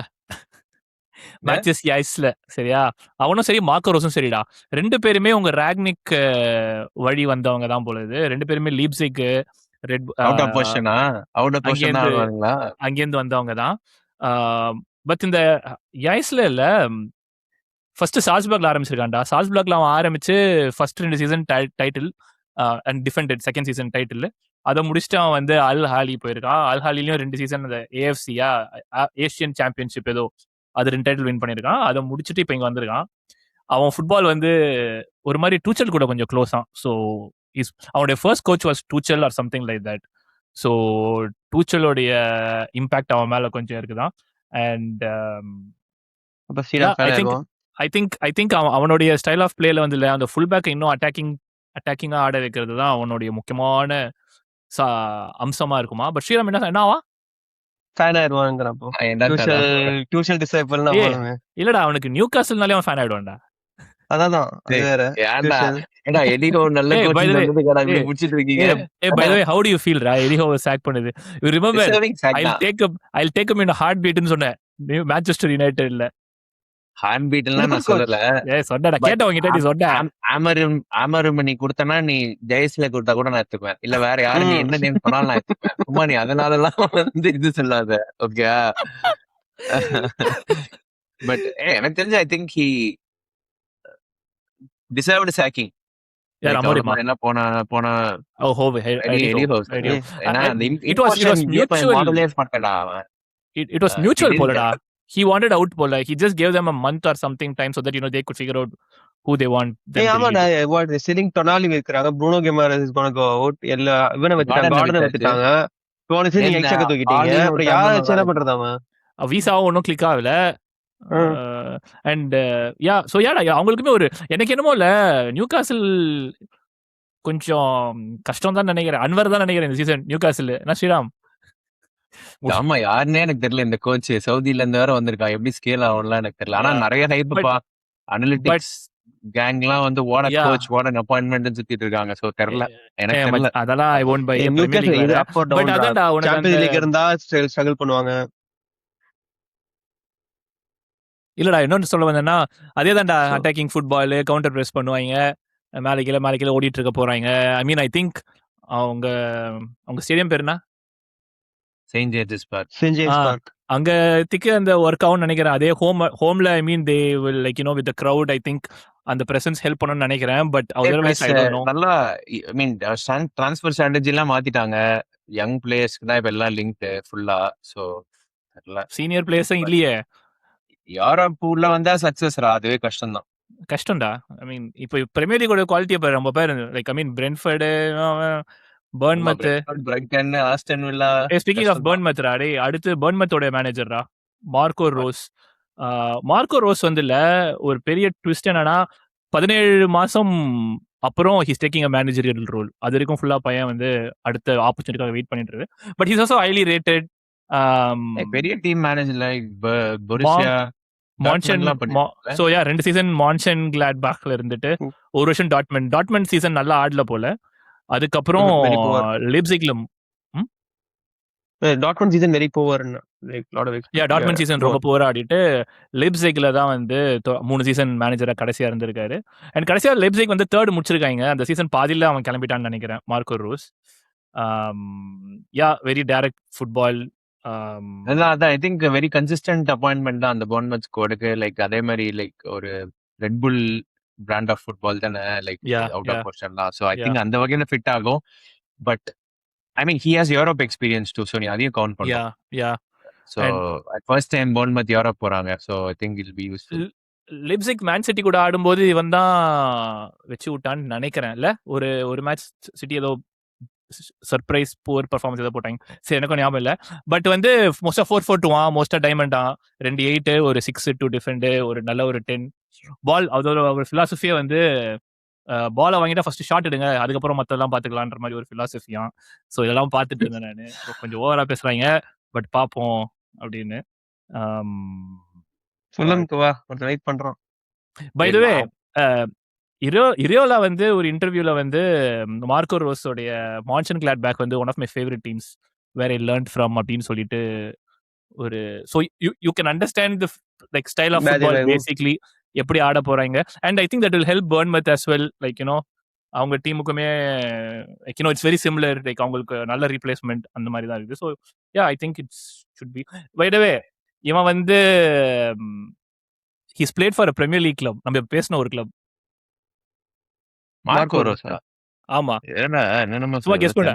மேட்சஸ் ஐஸ்ல சரியா, அவனும் சரி மார்க்கோ ரோஸும் சரிடா. ரெண்டு பேருமே உங்க ராக்னிக் வழி வந்தவங்க தான் போல. இது ரெண்டு பேருமே லீப்சிக் ரெட் அவுட் ஆஃப் பொசிஷனா? அவுட் ஆஃப் பொசிஷன் அங்கேருந்து ஆடுவாங்களா? அங்கேருந்து வந்தவங்க தான். பட் இந்த ஐஸ்ல இல்ல, ஃபர்ஸ்ட் சால்ஸ்பர்க்ல ஆரம்பிச்சிருக்கான்டா. சால்ஸ்பர்க்ல அவன் ஆரம்பிச்சு first 2 season title and defended second season title. அதை முடிச்சுட்டு அவன் வந்து அல் ஹாலி போயிருக்கான். அல் ஹாலிலையும் 2 சீசன் அந்த ஏஎஃப்சியா ஏசியன் சாம்பியன்ஷிப் ஏதோ அது 2 டைட்டில் வின் பண்ணியிருக்கான். அதை முடிச்சுட்டு இப்போ இங்கே வந்திருக்கான். அவன் ஃபுட்பால் வந்து ஒரு மாதிரி டூச்சல் கூட கொஞ்சம் க்ளோஸா. ஸோ அவனுடைய first coach was Tuchel or something like that. So டூச்சலோடைய இம்பாக்ட் அவன் மேல கொஞ்சம் இருக்குதான். அண்ட் அப்ப சீடா ஃபேன் ஆயிடுவோம். ஐ திங்க் அவனுடைய ஸ்டைல் ஆஃப் பிளேல வந்து அந்த ஃபுல் பேக் இன்னும் அட்டாக்கிங்கா ஆட வைக்கிறது தான் அவனுடைய முக்கியமான அம்சமா இருக்குமா. பட் ஸ்ரீராம் என்னவா ஃபேன் ஆயிடுவாங்கறப்போ டியூஷன் டிசைபிள்னா போறமே. இல்லடா, அவனுக்கு நியூகாசில்னாலே அவன் ஃபேன் ஆயிடுவான்டா. அதான் அது வேற. ஏடா எடிஹோ நல்ல கோச் வந்ததுக்கடா இப்படி புடிச்சிட்டு இருக்கீங்க. By the way, how do you feel ரா எடிஹோ சாக் பண்ணது? You remember I'll take him in a heartbeat ன்னு சொன்னேன் மான்செஸ்டர் யுனைட்டட்ல. ஹார்ட் பீட்லாம் நான் சொல்லல. சொன்னடா, கேட்டவங்க நீ சொன்ன. ஆமரும் நீ கொடுத்தனா, நீ ஜெயஸ்ல கொடுத்தா கூட நான் எடுத்துக்குவேன். இல்ல வேற யாரு நீ என்ன நேம் சொன்னாலும் நான் எடுத்துக்குவேன். சும்மா நீ அதனாலலாம் வந்து இது சொல்லாத, ஓகே? பட் எனக்கு தெரிஞ்சு ஐ திங்க் ஹி டிசர்வ்ட் சாக்கிங். என்ன போன it was mutual போலடா. He wanted out போல. He just gave them a month or something time so that they could figure out who they want. ஆமாடா, what selling Tonali வைக்கறாங்க. Bruno Guimaraes is going to go out. எல்லா இவனை வச்சிட்டாங்க, கார்டனை வச்சிட்டாங்க. போன season extra தூக்கிட்டீங்க. அப்புறம் யார வச்சு என்ன பண்றதாமா? விசா ஒன்னும் கிளிக் ஆகல. அண்ட் அவங்களுக்குமே ஒரு எனக்கு என்னமோ இல்ல, நியூகாசில் கொஞ்சம் கஷ்டம் தான் நினைக்கிறேன். அன்வர் தான் நினைக்கிறேன் இந்த சீசன் நியூகாசில். என்ன ஸ்ரீராம்? ஆமா, யாருன்னே எனக்கு தெரியல. இந்த கோச் சவுதில இருந்து வேற வந்திருக்கா, எப்படி ஸ்கேல் ஆகும்லாம் எனக்கு தெரியல. ஆனா நிறைய ஹைப்பா அனலிட்டிக்ஸ் கேங்லாம் வந்து கோச் அப்பாயின்ட்மென்ட் சுத்திட்டு இருக்காங்க. சோ தெரியல, எனக்கு தெரியல. அதெல்லாம் ஐ வோன்ட் பை இது up or down. Champions League இருந்தா ஸ்ட்ரகிள் பண்ணுவாங்க. இல்லடா இன்னொன்னு சொல்ல வந்தேன்னா அதேதான்டா So, attacking football counter press பண்ணுவாங்க மேலே கீழே ஓடிட்டு இருக்க போறாங்க. ஐ மீன் ஐ திங்க் அவங்க அவங்க ஸ்டேடியம் பேர் என்ன? Saint James Park. St. James ah, Park. அங்க திக்கு அந்த ஒர்க் ஆகும்னு நினைக்கிறேன். அதே ஹோம்ல I mean they will like with the crowd I think அந்த பிரசன்ஸ் ஹெல்ப் பண்ணணும்னு நினைக்கிறேன். But otherwise I don't know. நல்லா ஐ மீன் டிரான்ஸ்ஃபர் ஸ்ட்ராட்டஜி எல்லாம் மாத்திட்டாங்க. யங் பிளேயர்ஸ்க்கு தான் இப்ப எல்லாம் லிங்க்டு ஃபுல்லா. ஸோ சீனியர் பிளேயர்ஸும் இல்லையே. யூரோப் உள்ள வந்தா சக்சஸ்ரா, அதுவே கஷ்டம் தான். கஷ்டம்டா. ஐ மீன் இப்போ பிரீமியர் லீகோட குவாலிட்டியை பாரு. நம்ம பேர் like I mean Brentford, Bournemouth. Brighton, Aston Villa. Speaking of Bournemouth டே, அடுத்து பர்ன்மத்தோட மேனேஜர்ரா மார்க்கோ ரோஸ். மார்க்கோ ரோஸ் வந்து இல்ல ஒரு பெரிய ட்விஸ்ட் என்னன்னா 17 மாசம் அப்புறம் he's taking a managerial role. அது வரைக்கும் ஃபுல்லா பையன் வந்து அடுத்த ஆப்பர்ச்சுனிட்டிக்காக வெயிட் பண்ணிட்டு இருக்கு. But he's also highly rated. பெரிய team manager like Borussia Monchen. So yeah 2 season Monchen கிளாட்பாக்ல இருந்துட்டு Hmm. ஒரு வருஷம் டாட்மண்ட் சீசன் நல்லா ஆடல போல. அதுக்கப்புறம் Very poor. லிப்சிக்ல Dortmund season very poor. Like lot of Dortmund season ரொம்ப புவரா ஆடிட்டு லிப்சிக்ல தான் வந்து 3 சீசன் மேனேஜரா கடைசியா இருந்திருக்காரு. அண்ட் கடைசியா லிப்சிக் வந்து 3rd முடிச்சிருக்காங்க. அந்த சீசன் பாதியில அவன் கிளம்பிட்டான்னு நினைக்கிறேன் Marco Rose. Yeah very direct football. அதான் I think very consistent appointment தான் அந்த போர்ன்மத் ஸ்குவாடுக்கு. லைக் அதே மாதிரி லைக் ஒரு Red Bull brand of football தானே, like Yeah, out of yeah, கொஸ்டின்லாம். So I yeah. திங்க் அந்த வகையில ஃபிட் ஆகும். But I mean he has Europe experience too, so நீ அதையும் கவுண்ட் யா பண்ணும். Yeah so And first time Bournemouth Europe போறாங்க. So I think will be useful. Leipzig Man City கூட ஆடும்போது இவன் தான் வச்சு விட்டான்னு நினைக்கிறேன். இல்ல ஒரு மேட்ச் சிட்டி ஏதோ சர்ப்ரைஸ் புவர் பர்ஃபார்மன்ஸ் ஏதோ போட்டாங்க. சரி எனக்கும் ஞாபகம் இல்லை. பட் வந்து மோஸ்டா 4-4-2 மோஸ்டா டைமண்ட் ஒரு 8 ஒரு 6 2 டிஃபெண்ட் ஒரு நல்ல ஒரு 10 பால். அதோட ஒரு ஃபிலாசபியே வந்து பாலை வாங்கிட்டா ஃபர்ஸ்ட் ஷாட் எடுங்க, அதுக்கப்புறம் மற்றெல்லாம் பார்த்துக்கலான்ற மாதிரி ஒரு ஃபிலாசபியா. ஸோ இதெல்லாம் பார்த்துட்டு இருந்தேன் நான். கொஞ்சம் ஓவரா பேசுறாங்க பட் பார்ப்போம் அப்படின்னு. ஃபுல்லம்க்கு வா ஒருத்தர் வெயிட் பண்றோம். பை த வே இரியோலா வந்து ஒரு இன்டர்வியூல வந்து மார்க்கோ ரோஸோடைய மான்சன் கிளாட்பாக் வந்து one of my favourite teams where I learn from அப்படின்னு சொல்லிட்டு ஒரு so you can understand the like style of football basically எப்படி ஆட போறாங்க. And I think that will help Bournemouth as well. Like அவங்க டீமுக்குமே like it's very similar. Like அவங்களுக்கு நல்ல ரீப்ளேஸ்மெண்ட் அந்த மாதிரி தான் இருக்குது. So yeah I think it's should be. By the way இவன் வந்து he's played for a premier league club. நம்ம பேசின ஒரு கிளப் மார்க்கோ ரோஸா? ஆமா. என்ன சும்மா கெஸ் பண்ண.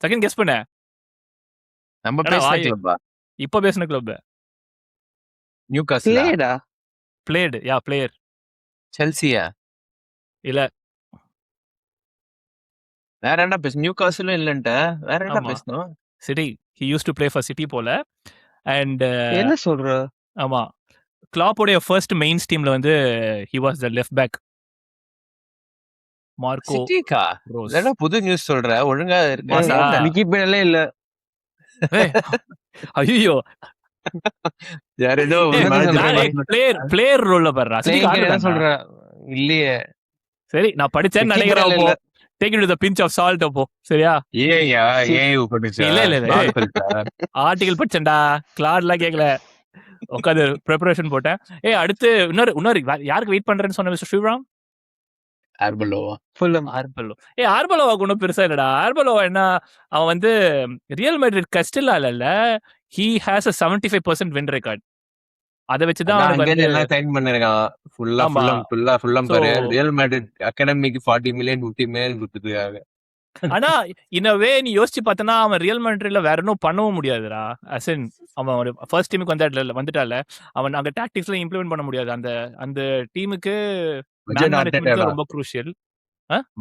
செகண்ட் கெஸ் பண்ண. நம்ம பேசின கிளப்பா? இப்போ பேசின கிளப் நியூகாஸ்ல். பிளேடா? பிளேட் யா பிளேயர். செல்சியா? இல்ல வேற என்ன பேச? நியூகாஸ்லும் இல்லன்ட்ட வேற என்ன ஆமா. பேசணும்? City. He used to play for City போல. அண்ட் என்ன சொல்ற? ஆமா கிளாப்போடைய ஃபர்ஸ்ட் மெயின்ஸ் டீம்ல வந்து he was the left back. Marco சிட்டிக்கா? ரோஸ். இல்ல புது நியூஸ் சொல்ற, ஒழுங்கா மாசா? இருக்கு. விக்கிபீடியால இல்ல. ஐயோ யார் ஏதோ பிளேயர் ரோல்ல பாருடா. என்ன சொல்ற? இல்லையே. சரி நான் படிச்சேன்னு நினைக்கிறேன். அப்போ take it with a pinch of salt அப்போ. சரியா? ஏயா ஏய் உபடிச்சா? இல்ல ஆர்டிகல் படிச்சேன்டா. கிளாட்லாம் கேட்கல. உட்காந்து ப்ரிப்பரேஷன் போட்டேன். அடுத்து இன்னொரு யாருக்கு வெயிட் பண்றேன்னு சொன்ன மிஸ்டர் ஸ்ரீராம்? ஆர்பலோவா? ஃபுல்லம். ஆர்பலோவாக்கு ஒன்றும் பெருசா இல்லடா. ஆர்பலோவா என்ன அவன் வந்து ரியல் மேட்ரிட் கஸ்டில்லா இல்ல, he has a 75% win record. அத வச்சு தான் அவனுக்கு எல்லாம் சைன் பண்ணிருக்கான். ஃபுல்லம் பாரு. ரியல் மேட்ரிட் அகாடமிக்கு 40 மில்லியன் 50 மில்லியன் கொடுத்துருக்காங்க. ஆனா இன்னவே நீ யோசிச்சு பார்த்தனா அவன் ரியல் மேட்ரிட்ல வேற ஒன்றும் பண்ணவும் முடியாதுடா. அசன் அவன் ஒரு ஃபர்ஸ்ட் டீமுக்கு வந்துட்டால அவன் அங்க டாக்டிக்ஸ்ல இம்ப்ளிமெண்ட் பண்ண முடியாது. அந்த டீமுக்கு ரொம்ப குரூஷியல்.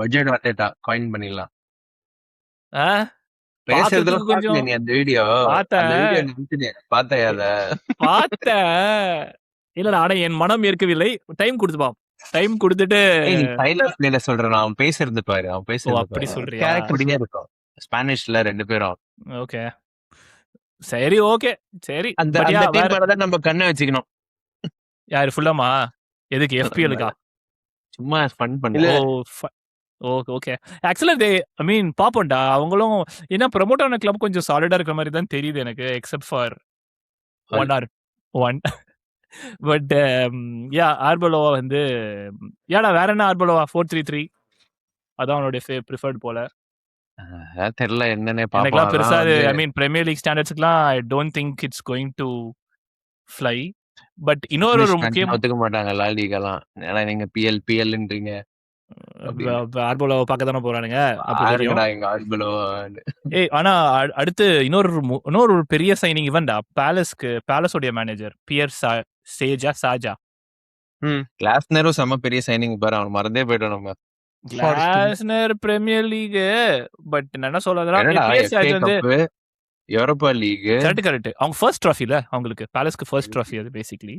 பட்ஜெட் அட்டேட்டா காயின் பண்ணிடலாம். பேசுறதுல கொஞ்சம் நீ அந்த வீடியோ பார்த்தையா? இல்லடா ஆனா என் மனம் ஏற்கவில்லை. டைம் கொடுத்துப்பான். டைம் கொடுத்துட்டு சொல்றேன். அவன் பேசுறது பாரு. அவன் பேசுறது அப்படி சொல்றியா? இருக்கும் ஸ்பானிஷ்ல 2 பேரும். ஓகே சரி ஓகே சரி. அந்த நம்ம கண்ணை வச்சுக்கணும். யாரு ஃபுல்லமா? எதுக்கு FPL-க்கா? சும்மா ஃபன் பண்ணு. ஓகே ஆக்சுவலா ஐ மீன் பாப்போம்டா. அவங்களும் ஏன்னா ப்ரமோட் ஆன கிளப் கொஞ்சம் சாலிடா இருக்கிற மாதிரி தான் தெரியுது எனக்கு. Except for 1 or 1. But yeah Arbeloa வந்து யாடா வேற என்ன ஆர்பலோவா 4-3-3 அதான் அவனுடைய ப்ரிஃபர்ட் போல. தெரியல என்னன்னே எனக்குலாம் பாப்போம். பெருசா அதான் அது வந்து ஐ மீன் பிரீமியர் லீக் ஸ்டாண்டர்ட்ஸ்க்குலாம் I don't think it's going to fly. But இன்னொரு English ஒரு country முக்கியம் ஒத்துக்க மாட்டாங்க லா லீகெல்லாம். ஏன்னா நீங்க பிஎல்ன்றீங்க அப்படின்னு. ஆர்பலோவை பார்க்க தானே போறானுங்க, அப்ப தெரியும். ஆருங்கடா எங்க ஆர்பலோ. ஏய் ஆனா அடுத்து இன்னொரு ஒரு பெரிய சைனிங் இவன்டா பேலஸோடைய மேனேஜர் பியர் சாஜா. கிளாஸ்னரும் செம்ம பெரிய சைனிங் பாரு, அவன் மறந்தே போயிட்டோம் நம்ம. கிளாஸ்னர் பிரீமியர் லீக். பட் என்ன சொல்றதுன்னா என்னடா பியர் FA சாஜா வந்து கப், யூரோப்பா லீக். கரெக்ட் அவங்க ஃபர்ஸ்ட் ட்ராஃபில அவங்களுக்கு பேலஸ்க்கு ஃபர்ஸ்ட் ட்ராஃபி அது பேசிக்கலி.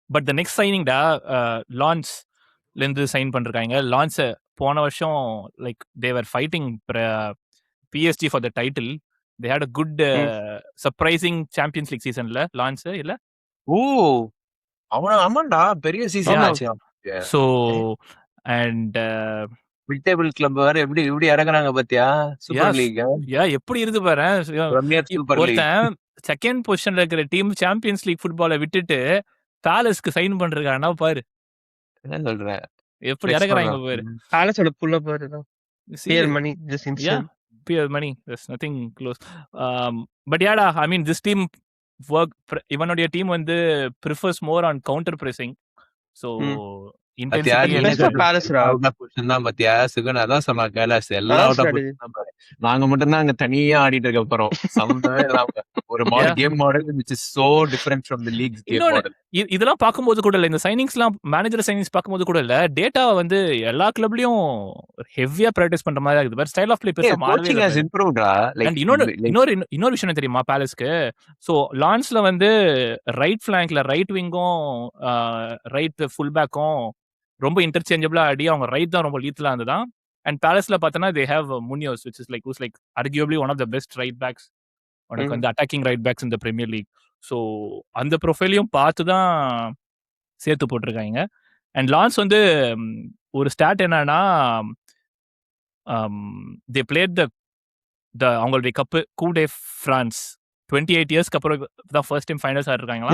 பட் த நெக்ஸ்ட் சைனிங்டா லான்ஸ்ல இருந்து சைன் பண்ணிருக்காங்க. லான்ஸ் போன வருஷம் like they were fighting PSG for the title. They had a good surprising Champions League சீசன்ல லான்ஸ் இல்ல. ஓ அவன ஆமாண்டா பெரிய சீசன் Yeah. ஆச்சு. So and mid table club வேற எப்படி இறங்குறாங்க பாத்தியா, சூப்பர் லீக். எப்படி இருந்து பாரு. Premier super league. ஒருத்தன் செகண்ட் பொசிஷன்ல இருக்கிற டீம் சாம்பியன்ஸ் லீக் ஃபுட்பாலை விட்டுட்டு பேலஸ்க்கு சைன் பண்றானா பாரு, என்ன சொல்றேன், எப்படி இறங்குறாங்க பாரு. பேலஸோட புள்ள பாருதான். Real money, just instant. Pure money, there's nothing close. But yeah, I mean this team இவனுடைய டீம் வந்து prefers more on counter pressing. So intensity பாத்தியா சுகன் அதான் சொன்னா கைலாஸ் எல்லாம் நாங்க மட்டும் தான் அங்க தனியா ஆடிட்டு இருக்க போறோம். ஒரு model game model which is so different from the league's game model. இதெல்லாம் பாக்கும்போது கூட இல்ல, இந்த சைனிங்ஸ்லாம் மேனேஜர் சைனிங்ஸ் பாக்கும்போது கூட இல்ல, டேட்டா வந்து எல்லா கிளப்லயும் ஹெவியா பிராக்டிஸ் பண்ற மாதிரி இருக்குது. பட் ஸ்டைல் ஆஃப் ப்ளே பெருசா மாறவே இல்ல. இன்னொரு விஷயம் தெரியுமா பேலஸ்க்கு? சோ லான்ஸ்ல வந்து ரைட் ஃபிளாங்க்ல ரைட் விங்கும் ரைட் ஃபுல் பேக்கும் ரொம்ப இன்டர்சேஞ்சபிளா ஆடி அவங்க ரைட் தான் ரொம்ப லீத்தலா இருந்ததான். அண்ட் பேலஸ்ல பார்த்தோன்னா they have Munoz which is like arguably one of the best right backs. உனக்கு வந்து அட்டாக்கிங் ரைட் பேக்ஸ் இந்த பிரீமியர் லீக். ஸோ அந்த ப்ரொஃபைலையும் பார்த்து தான் சேர்த்து போட்டிருக்காங்க. அண்ட் லான்ஸ் வந்து ஒரு ஸ்டாட் என்னன்னா தே பிளேட் த அவங்களுடைய கப்பு கூடே ஃப்ரான்ஸ் 28 இயர்ஸ்க்கு அப்புறம் தான் ஃபர்ஸ்ட் டைம் ஃபைனல்ஸ் ஆடிருக்காங்களா.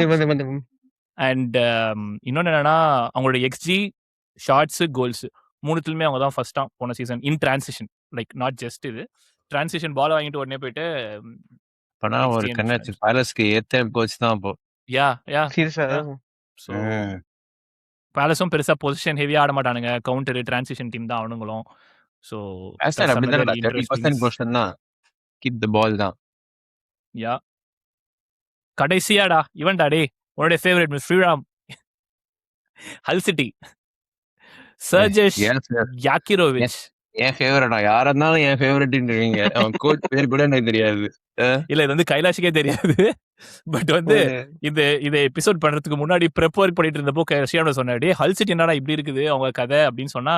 அண்ட் இன்னொன்று என்னன்னா அவங்களோட எக்ஸ்ஜி ஷார்ட்ஸு கோல்ஸ் மூணுத்துலையுமே அவங்க தான் ஃபர்ஸ்ட் தான் போன season in transition. Like not just இது டிரான்சிஷன் பால் வாங்கிட்டு உடனே போயிட்டு ஒரு கண்ணாச்சு பேலஸ்க்கு ஏத்த கோச் தான் அப்போ. ஸோ பேலஸும் பெருசா பொசிஷன் ஹெவியா ஆட மாட்டானுங்க, கவுண்டர் டிரான்சிஷன் டீம் தான் அவனுங்களும். ஸோ கீப் தி பால் தான். யா கடைசியாடா இவன்டா டே உன்னுடைய ஃபேவரட் மிஸ் ஃப்ரீடாம் ஹல் சிட்டி சர்ஜஸ் யாக்கிரோவிச். என் ஃபேவரட்டா யாரா இருந்தாலும் என் ஃபேவரட்ன்றீங்க. அவன் கோச் பேர் கூட எனக்கு தெரியாது. இல்ல இது வந்து கைலாஷுக்கே தெரியாது. பட் வந்து இதை எபிசோட் பண்றதுக்கு முன்னாடி ப்ரிப்பேர் பண்ணிட்டு இருந்தப்போ ஷியானோ சொன்னாடி ஹல் சிட்டி என்னடா இப்படி இருக்குது அவங்க கதை அப்படின்னு சொன்னா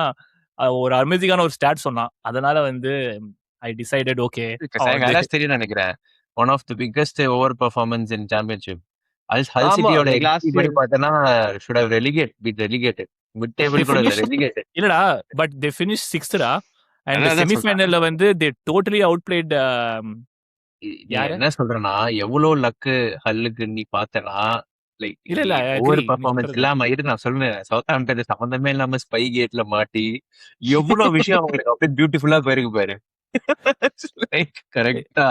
ஒரு அமேசிங்கான ஒரு ஸ்டாட் சொன்னான். அதனால வந்து ஐ டிசைடட் ஓகே தெரியும் நினைக்கிறேன். One of the biggest over performance in championship. Hull சிட்டியோட எக்ஸ்பீரி பார்த்தனா should have relegated mid table கூட relegated இல்லடா. பட் they finished 6th டா. அண்ட் செமி ஃபைனல்ல வந்து they totally outplayed. என்ன சொல்றேன்னா எவ்வளவு லக்கு ஹல்லுக்கு நீ பார்த்தனா லைக் இல்ல ஓவர் பெர்ஃபார்மன்ஸ் இல்லாம இருக்கு. நான் சொல்றேன் சவுத்ஹாம்ப்டன் சம்பந்தமே இல்லாம ஸ்பை கேட்ல மாட்டி எவ்வளவு விஷயம் அவங்களுக்கு அப்படியே பியூட்டிஃபுல்லா போயிருக்கு பாரு. கரெக்டா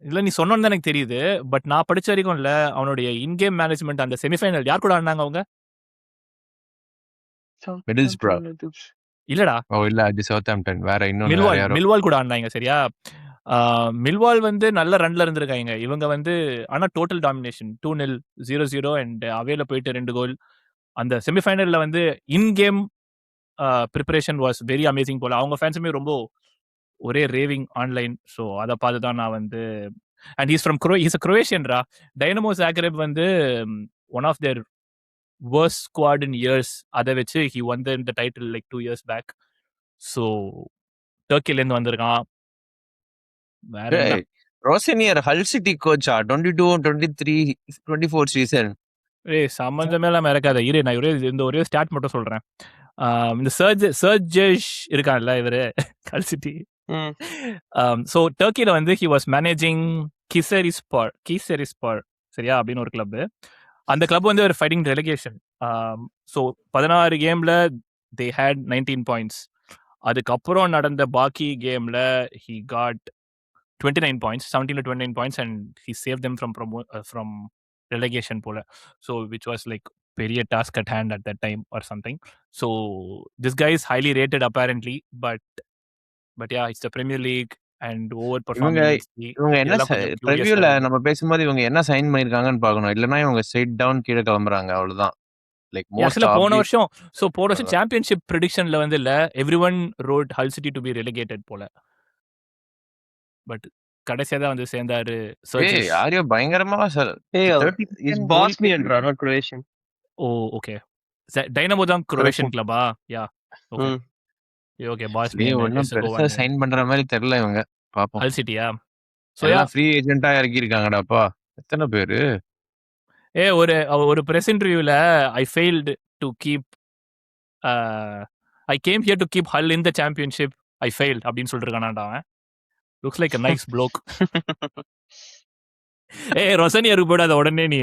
இல்ல நீ சொன்னோன்னு தான் எனக்கு தெரியுது. பட் நான் படிச்ச வரைக்கும் இல்ல அவனுடைய இன்கேம் மேனேஜ்மெண்ட் அந்த செமிஃபைனல் யார் கூட ஆடினாங்க அவங்க? இல்லடா இல்ல அது சவுத்ஹாம்ப்டன் வேற மில்வால் கூட ஆடினாங்க. சரியா, மில்வால் வந்து நல்ல ரன்ல இருந்திருக்காங்க இவங்க வந்து. ஆனா டோட்டல் டாமினேஷன் 2-0 0-0 அண்ட் அவேல போயிட்டு 2 கோல். அந்த செமிஃபைனல்ல வந்து income preparation was very amazing போல. அவங்க ஃபேன்ஸுமே ரொம்ப ஒரே ரேவிங் ஆன்லைன். ஸோ அதை பார்த்து தான் நான் வந்து அண்ட் ஹீஸ் அ குரோவேஷியன்ரா. டைனமோ ஜாக்ரெப் வந்து one of their worst squad in years. அதை வச்சு he won the title like 2 years back. So டர்க்கில இருந்து வந்திருக்கான். வேற ரோசனியர் ஹல் சிட்டி கோச்சா 22-23-24 சீசன். சம்பந்தமே இல்லாம இருக்காத இரு, நான் ஒரே ஸ்டாட் மட்டும் சொல்றேன். இந்த சர்ஜஸ் இருக்கான்ல இவரு ஹல் சிட்டி. ஸோ டர்க்கில வந்து he was managing கீசரிஸ்பார் சரியா அப்படின்னு ஒரு கிளப். அந்த கிளப் வந்து ஒரு ஃபைட்டிங் ரெலகேஷன். ஸோ 16 கேம்ல தே ஹேட் 19 பாயிண்ட்ஸ். அதுக்கப்புறம் நடந்த பாக்கி கேம்ல he got 29 points, 17 to 29 points, and he saved them from relegation போல. So which was like பெரிய task at hand at that time or something. So this guy is highly rated apparently, but yeah, it's the Premier League and overperforming. இவங்க என்ன இதெல்லாம் கொஞ்சம் curious ப்ரிவியூல ஆ இருக்கு. நம்ம பேசும்போது இவங்க என்ன சைன் பண்ணிருக்காங்கன்னு பார்க்கணும். இல்லைன்னா இவங்க ஸ்ட்ரெயிட் டவுன் கீழே கிளம்புறாங்க அவ்வளவுதான். லைக் மோஸ்ட் ஆக்சுவலா போன வருஷம் சாம்பியன்ஷிப் ப்ரெடிக்ஷன்ல வந்து இல்ல எவ்ரிஒன் ரோட் ஹல் சிட்டி டு பி ரெலிகேட்டட் போல. பட் கடைசியா தான் வந்து சேர்ந்தாரு சர்ஜிஸ். யாரையோ பயங்கரமா It's Bosnian, not Croatian. Oh okay. Dinamo தான் குரோவேஷியன் கிளப்பா? Yeah okay okay. ஒன்னும் பெருசா சைன் பண்ற மாதிரி தெரியல இவங்க. பாப்போம். ஹல் சிட்டியா? சோ எல்லாம் ஃப்ரீ ஏஜென்ட்டா இறக்கி இருக்காங்கடாப்பா. எத்தனை பேரு? ஒரு பிரஸ் இன்டர்வியூல I failed to keep I came here to keep ஹல் இன் தி சாம்பியன்ஷிப், ஐ ஃபெயில்ட் அப்படின்னு சொல்லிருக்கானாடா அவன். Looks like a nice bloke. ரொசனியருக்கு போடாத உடனே நீ.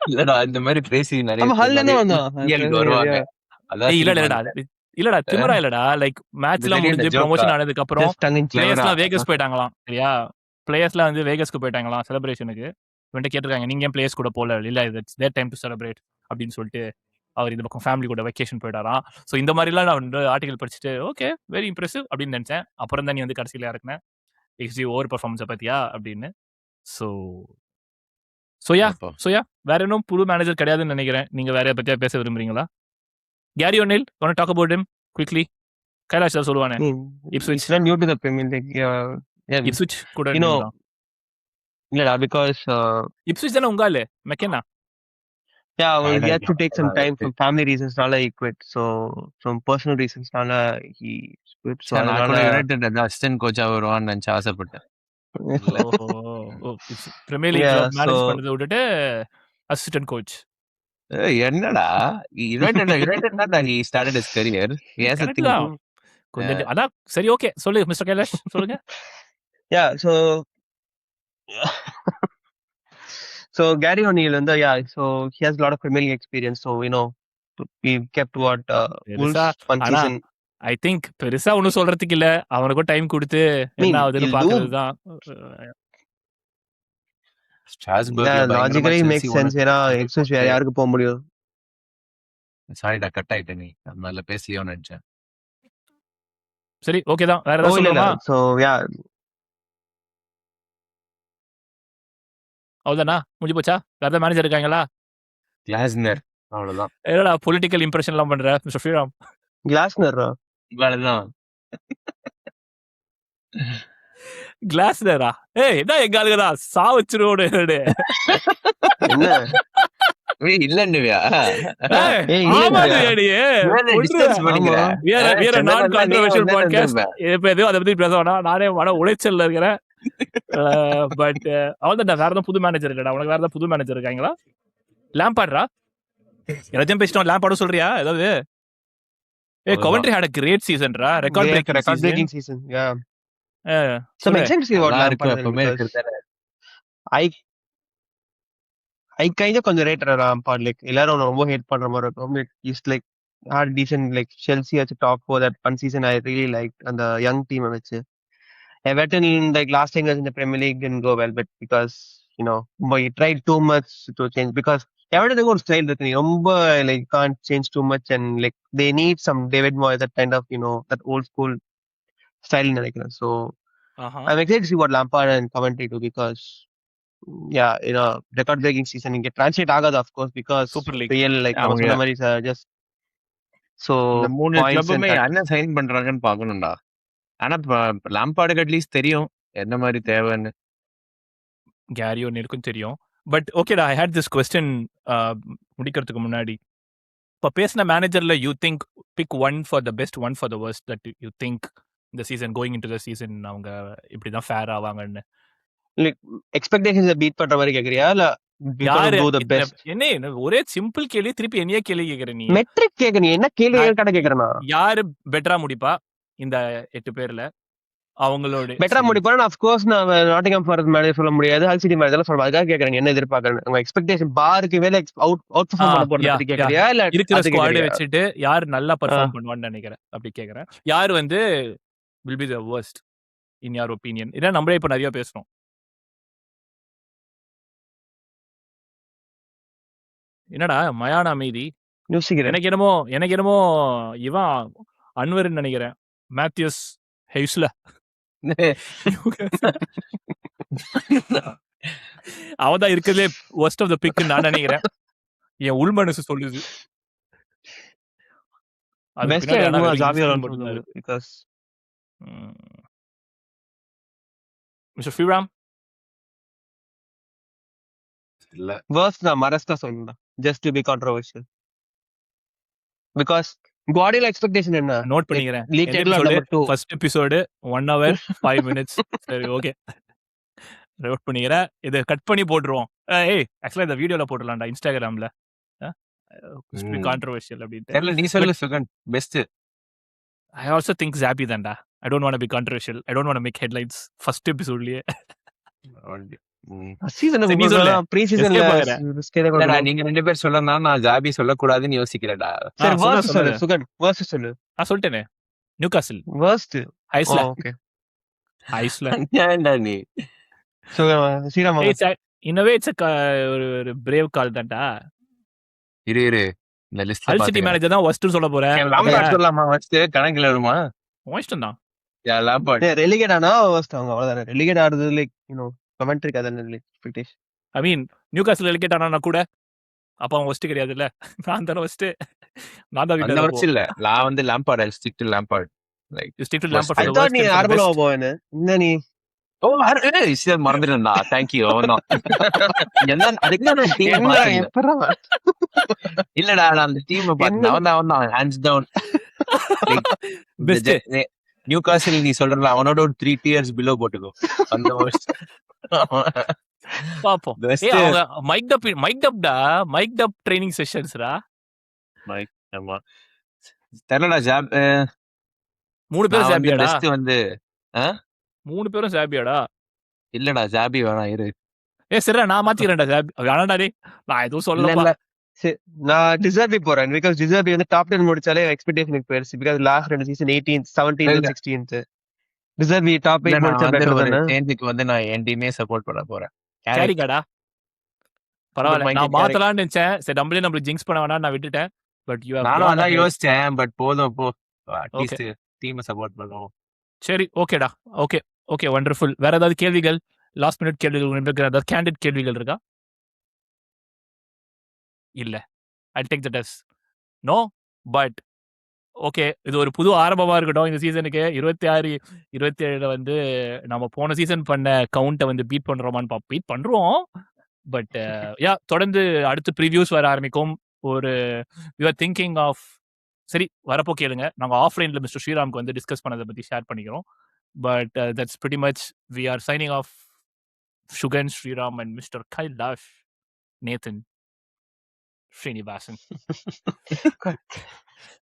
இல்லடா இந்த மாதிரி பேசி நிறைய அவன் ஹல்ல தான் வந்தான். வருவாங்க. இல்லடா திமிரா இல்லடா. லைக் மேட்ச்லாம் முடிஞ்சு ப்ரமோஷன் ஆனதுக்கு அப்புறம் Just tongue in cheek. பிளேயர்ஸ்லாம் வேகஸ் போயிட்டாங்களாம். சரியா? பிளேயர்ஸ்லாம் வந்து வேகஸ்க்கு போயிட்டாங்களாம் செலிப்ரேஷனுக்கு. இவன்ட்ட கேட்டிருக்காங்க நீங்க ஏன் பிளேயர்ஸ் கூட போல? இல்ல it's their time to celebrate அப்படின்னு சொல்லிட்டு அவர் இந்த பக்கம் ஃபேமிலி கூட வெக்கேஷன் போயிட்டாராம். ஸோ இந்த மாதிரிலாம் நான் வந்து ஆர்டிகல் படிச்சுட்டு ஓகே வெரி இம்ப்ரெசிவ் அப்படின்னு நினைச்சேன். அப்புறம் தான் நீ வந்து கடைசியில் இறக்குனேன் XG ஓவர் பர்ஃபார்மன்ஸை பத்தியா அப்படின்னு. ஸோ வேற இன்னும் புது மேனேஜர் கிடையாதுன்னு நினைக்கிறேன். நீங்க வேற பத்தியா பேச விரும்புறீங்களா? Gary O'Neil wanna talk about him quickly? Kailash sir சொல்லுவானே Ipswich. It's not new to the Premier League. Yeah, Ipswich கூட you know, இல்லடா because Ipswich தானே உங்க ஆளு McKenna? yeah, well, he had to take some time right. from family reasons. Nala he quit. So from personal reasons, Nala he quit. So United assistant கோச்சா வருவான்னு நினைச்சு ஆசைப்பட்டேன். Premier League Yeah, manage so- பண்றதை விட்டுட்டு assistant coach. என்னடா United he started his career. He has a Correct thing. தான். கொஞ்சம் அதான் சரி ஓகே சொல்லு மிஸ்டர் கைலாஷ் சொல்லுங்க. yeah, so Gary O'Neill and so he has a lot of Premier League experience. So we kept what Wolves one ஆனா, season. I think பெருசா ஒன்னும் சொல்றதுக்கு இல்ல. அவனுக்கும் டைம் கொடுத்து என்ன ஆகுதுன்னு he'll பாக்குறது தான். Strasbourg Yeah, logically makes sense. ஏன்னா Ipswich வேற யாருக்கு போக முடியும்? சாரிடா கட் ஆயிட்டேன் நீ அதனால பேசியோ நினைச்சேன். சரி ஓகே தான். வேற ஏதாவது இல்ல சொல்லணுமா? so yeah, அவ்வளவுதானா முடிஞ்சு போச்சா? வேற ஏதாவது மேனேஜர் இருக்காங்களா? கிளாஸ்னர் அவ்வளவுதான். என்னடா பொலிட்டிக்கல் இம்ப்ரெஷன் எல்லாம் பண்ற மிஸ்டர் ஸ்ரீராம்? Glasner. இவ்வளவுதான். கிளாஸ்னரா? என்ன எங்க ஆளுங்கடா சாவச்சிரோடு என்ன? இல்லன்னுவியா? நானே மன உளைச்சல்ல இருக்கிறேன். பட் அவள்தான் வேற ஏதாவது புது மேனேஜர் இருக்கா? உனக்கு வேற ஏதாவது புது மேனேஜர் இருக்காங்களா? லாம்பார்டா எல்லாத்தையும் பேசிட்டோம். லாம்பார்டும் சொல்றியா ஏதாவது? Coventry had a great season ra, record breaking season. Yeah. So I'm excited to see what Lampard. I kind of consider Lampard like எல்லாரும் ரொம்ப ஹேட் பண்ற மாதிரி இருக்கும். He's like had decent like Chelsea as a top for that one season. I really liked and the young team வச்சு. Everton like last time was in the Premier League didn't go well, but because but he tried too much to change because Everton got style that ரொம்ப like can't change too much and like they need some David Moyes that kind of that old school style நினைக்கிறேன். So I'm excited to see what Lampard and Coventry do because record breaking season இங்க translate ஆகாது of course because Super League real like நம்ம சொன்ன மாதிரி just so இந்த மூணு கிளப்புமே என்ன sign பண்றாங்கன்னு பார்க்கணும்டா. ஆனா லாம்பார்டுக்கு அட்லீஸ்ட் தெரியும் என்ன மாதிரி தேவைன்னு. கேரி ஓநெல்லுக்கும் தெரியும். பட் ஓகேடா, ஐ ஹேட் திஸ் கொஸ்டின் முடிக்கிறதுக்கு முன்னாடி. இப்போ பேசின மேனேஜர்ல you think pick one for the best, one for the worst that you think இந்த season going into the season அவங்க இப்படிதான் ஃபேர் ஆவாங்கன்னு. லைக் எக்ஸ்பெக்டேஷன்ஸ் பீட் பண்ற மாதிரி கேக்குறியா இல்ல யாரு do the best? என்ன ஒரே சிம்பிள் கேள்வி திருப்பி என்னைய கேள்வி கேக்குற நீ? மெட்ரிக் கேக்குறீங்க, என்ன கேள்வி கடை கேக்குறேனா? யாரு பெட்டரா முடிப்பா இந்த 8 பேர்ல? அவங்களோட பெட்டரா சரி முடிப்பாரு. ஆஃப் கோர்ஸ் நான் நாட்டிங்ஹாம் ஃபாரஸ்ட் மேனேஜர் சொல்ல முடியாது. ஹல் சிட்டி மேனேஜர் சொல்ல அதுக்காக கேக்குறேன். என்ன எதிர்பார்க்கறேன்? உங்க எக்ஸ்பெக்டேஷன் பாருக்கு மேல அவுட் பெர்ஃபார்ம் பண்ண போறத பத்தி கேக்குறியா இல்ல இருக்கிற அது ஸ்குவாட கேக்குறியா? வச்சுட்டு யார் நல்லா பெர்ஃபார்ம் பண்ணுவான்னு நினைக்கிறேன் அப்படி கேக்குறேன். யார் வந்து will be the worst in your opinion? இதான் நம்மளே இப்ப நிறைய பேசுறோம். என்னடா மயான அமைதி? யோசிக்கிறேன். எனக்கு என்னமோ இவன் அன்வர்ன்னு நினைக்கிறேன். மேத்யூஸ் ஹெய்ஸ்ல அவன் தான் இருக்கிறதுலே worst of the pick நான் நினைக்கிறேன். என் உள் மனசு சொல்லுது. அது பெஸ்ட் பின்னாடி ஆனா எனக்கு வெறும் ஜாவி instinct அலோன்சோ மட்டும் தான் சொல்லுவேன். இருக்கு. பிகாஸ் மிஸ்டர் ஸ்ரீராம் இல்ல வேர்ஸ்ட் நான் மரஸ்டா சொல்லலாம். Just to be controversial. Because Guardiola expectation என்ன? நோட் பண்ணிக்கிறேன். லீக் எந்த டேபிள்ல episode? Number 2. First episode 1 hour 5 minutes. சரி ஓகே. நோட் பண்ணிக்கிறேன். இதை கட் பண்ணி போட்டுருவோம். ஆக்சுவலா இந்த வீடியோல போட்டுடலாம்டா இன்ஸ்டாகிராம்ல. கான்ட்ரோவர்ஷியல் அப்படின்ட்டு. தெரியல நீ சொல்லு Sugan best. I also think Zappy தான்டா. I don't want to be controversial. I don't want to make headlines. First எபிசோட்லயே. சீசன் சரி, நீ சொல்லு. ப்ரீ சீசன்ல Escape ஆகுறேன். நீங்க 2 பேர் சொல்லனா நான் ஜாபி சொல்லக்கூடாதுன்னு யோசிக்கிறேன்டா. சரி சொல்லு, வேர்ஸ்ட் சொல்லு சொல்லு. சுகன். வேர்ஸ்ட் சொல்லு. நான் சொல்லிட்டேனே. Newcastle worst. ஐஸ்ல ஓகே. ஐஸ்ல. ஏன்டா நீ சுகன் ஸ்ரீராம் இன்னவே இட்ஸ் ஒரு பிரேவ் கால் தான்டா. இரு இந்த லிஸ்ட் ஹல் சிட்டி மேனேஜர் தான் worst சொல்ல போறேன். லாம்பார்ட் சொல்லலாமா ஃபர்ஸ்ட் கணக்குல வருமா? மோஸ்ட் தான். யா லாம்பார்ட் ரெலிகேட் ஆனா வேர்ஸ்ட் அவங்க அவ்வளவுதான். ரெலிகேட் ஆடுறது லைக் கமெண்ட்ரி கதன் எக்ஸ்பெக்டேஷன். ஐ மீன் நியூகாசில் ரெலிகேட் ஆனா கூட அப்ப அவன் worst கிடையாதுல்ல. நான் தான worst. நான் தான் அந்த வீட்டை வருஷம் இல்ல நான் வந்து Lampard I stick to Lampard like stick to Worst. Lampard I for the thought நீ worst. ஆர்பலா போவேன்னு. என்ன நீ இதை மறந்துட்டேன்டா. தேங்க்யூ அவன்தான் என்ன அதுக்கு தான் நான் டீம் என்ன எப்பறா இல்லடா நான் அந்த டீம் பார்த்தேன். அவன்தான் ஹேண்ட்ஸ் டவுன் பெஸ்ட். நியூ காசில் நீ சொல்றல அவனோட ஒரு 3 tiers பிலோ போட்டுக்கோ. அந்த worst. பாப்போம். Best. அவங்க மைக்ட் அப் ட்ரைனிங் செஷன்ஸ்ரா. ஆமா தெரியலடா ஜாப் 3 பேரும் ஜாபியாடா. பெஸ்ட் வந்து 3 பேரும் ஜாபியாடா. இல்லடா ஜாபி வேணாம் இரு. சரிடா நான் மாத்திக்கிறேன்டா ஜாபி. வேணாடா டேய். நான் எதுவும் இல்ல சொல்லல. இல்ல நான் டிசர்பி போறேன். பிகாஸ் டிசர்பி வந்து டாப் 10 முடிச்சாலே எக்ஸ்பெக்டேஷன் பெருசு. Because last 2 season 18th 17th இல்ல. 16th டிசர்பி டாப் 8 நான் முடிச்சா வந்து பெட்டர் ஒரு தானே. சேஞ்சுக்கு வந்து நான் என் டீமே சப்போர்ட் பண்ண போறேன். கேரிகாடா. பரவாயில்ல. Good நான் minded மாத்தலாம்னு நினைச்சேன். சரி நம்மளுக்கு ஜிங்ஸ் பண்ண வேணாம் நான் விட்டுட்டேன். பட் யூ ஹேவ் நானும் அதான் யோசிச்சேன். பட் போதும் போ அட்லீஸ்ட் டீமை சப்போர்ட் பண்ணுவோம். சரி ஓகேடா. Okay wonderful. வேற ஏதாவது கேள்விகள்? லாஸ்ட் மினிட் கேள்விகள் உங்களுக்கு ஏதாவது கேண்டிட் கேள்விகள் இருக்கா? இல்ல. I'll take that as no. But okay இது ஒரு புது ஆரம்பமா இருக்கட்டும் இந்த சீசனுக்கு. 26 27 வந்து நம்ம போன சீசன் பண்ண கவுண்ட்டை வந்து பீட் பண்றோமான்னு பீட் பண்றோம். பட் தொடர்ந்து அடுத்து ப்ரிவியூஸ் வர ஆரம்பிக்கும். ஒரு யூ ஆர் திங்கிங் ஆஃப் சரி வரப்போ கேளுங்க. நாங்கள் ஆஃப்லைனில் மிஸ்டர் ஸ்ரீராம்க்கு வந்து டிஸ்கஸ் பண்ணதை பற்றி ஷேர் பண்ணிக்கிறோம். But that's pretty much we are signing off. Shugan Sriram and Mr. Kailash Nathan Srinivasan.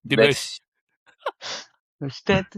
The best. Best.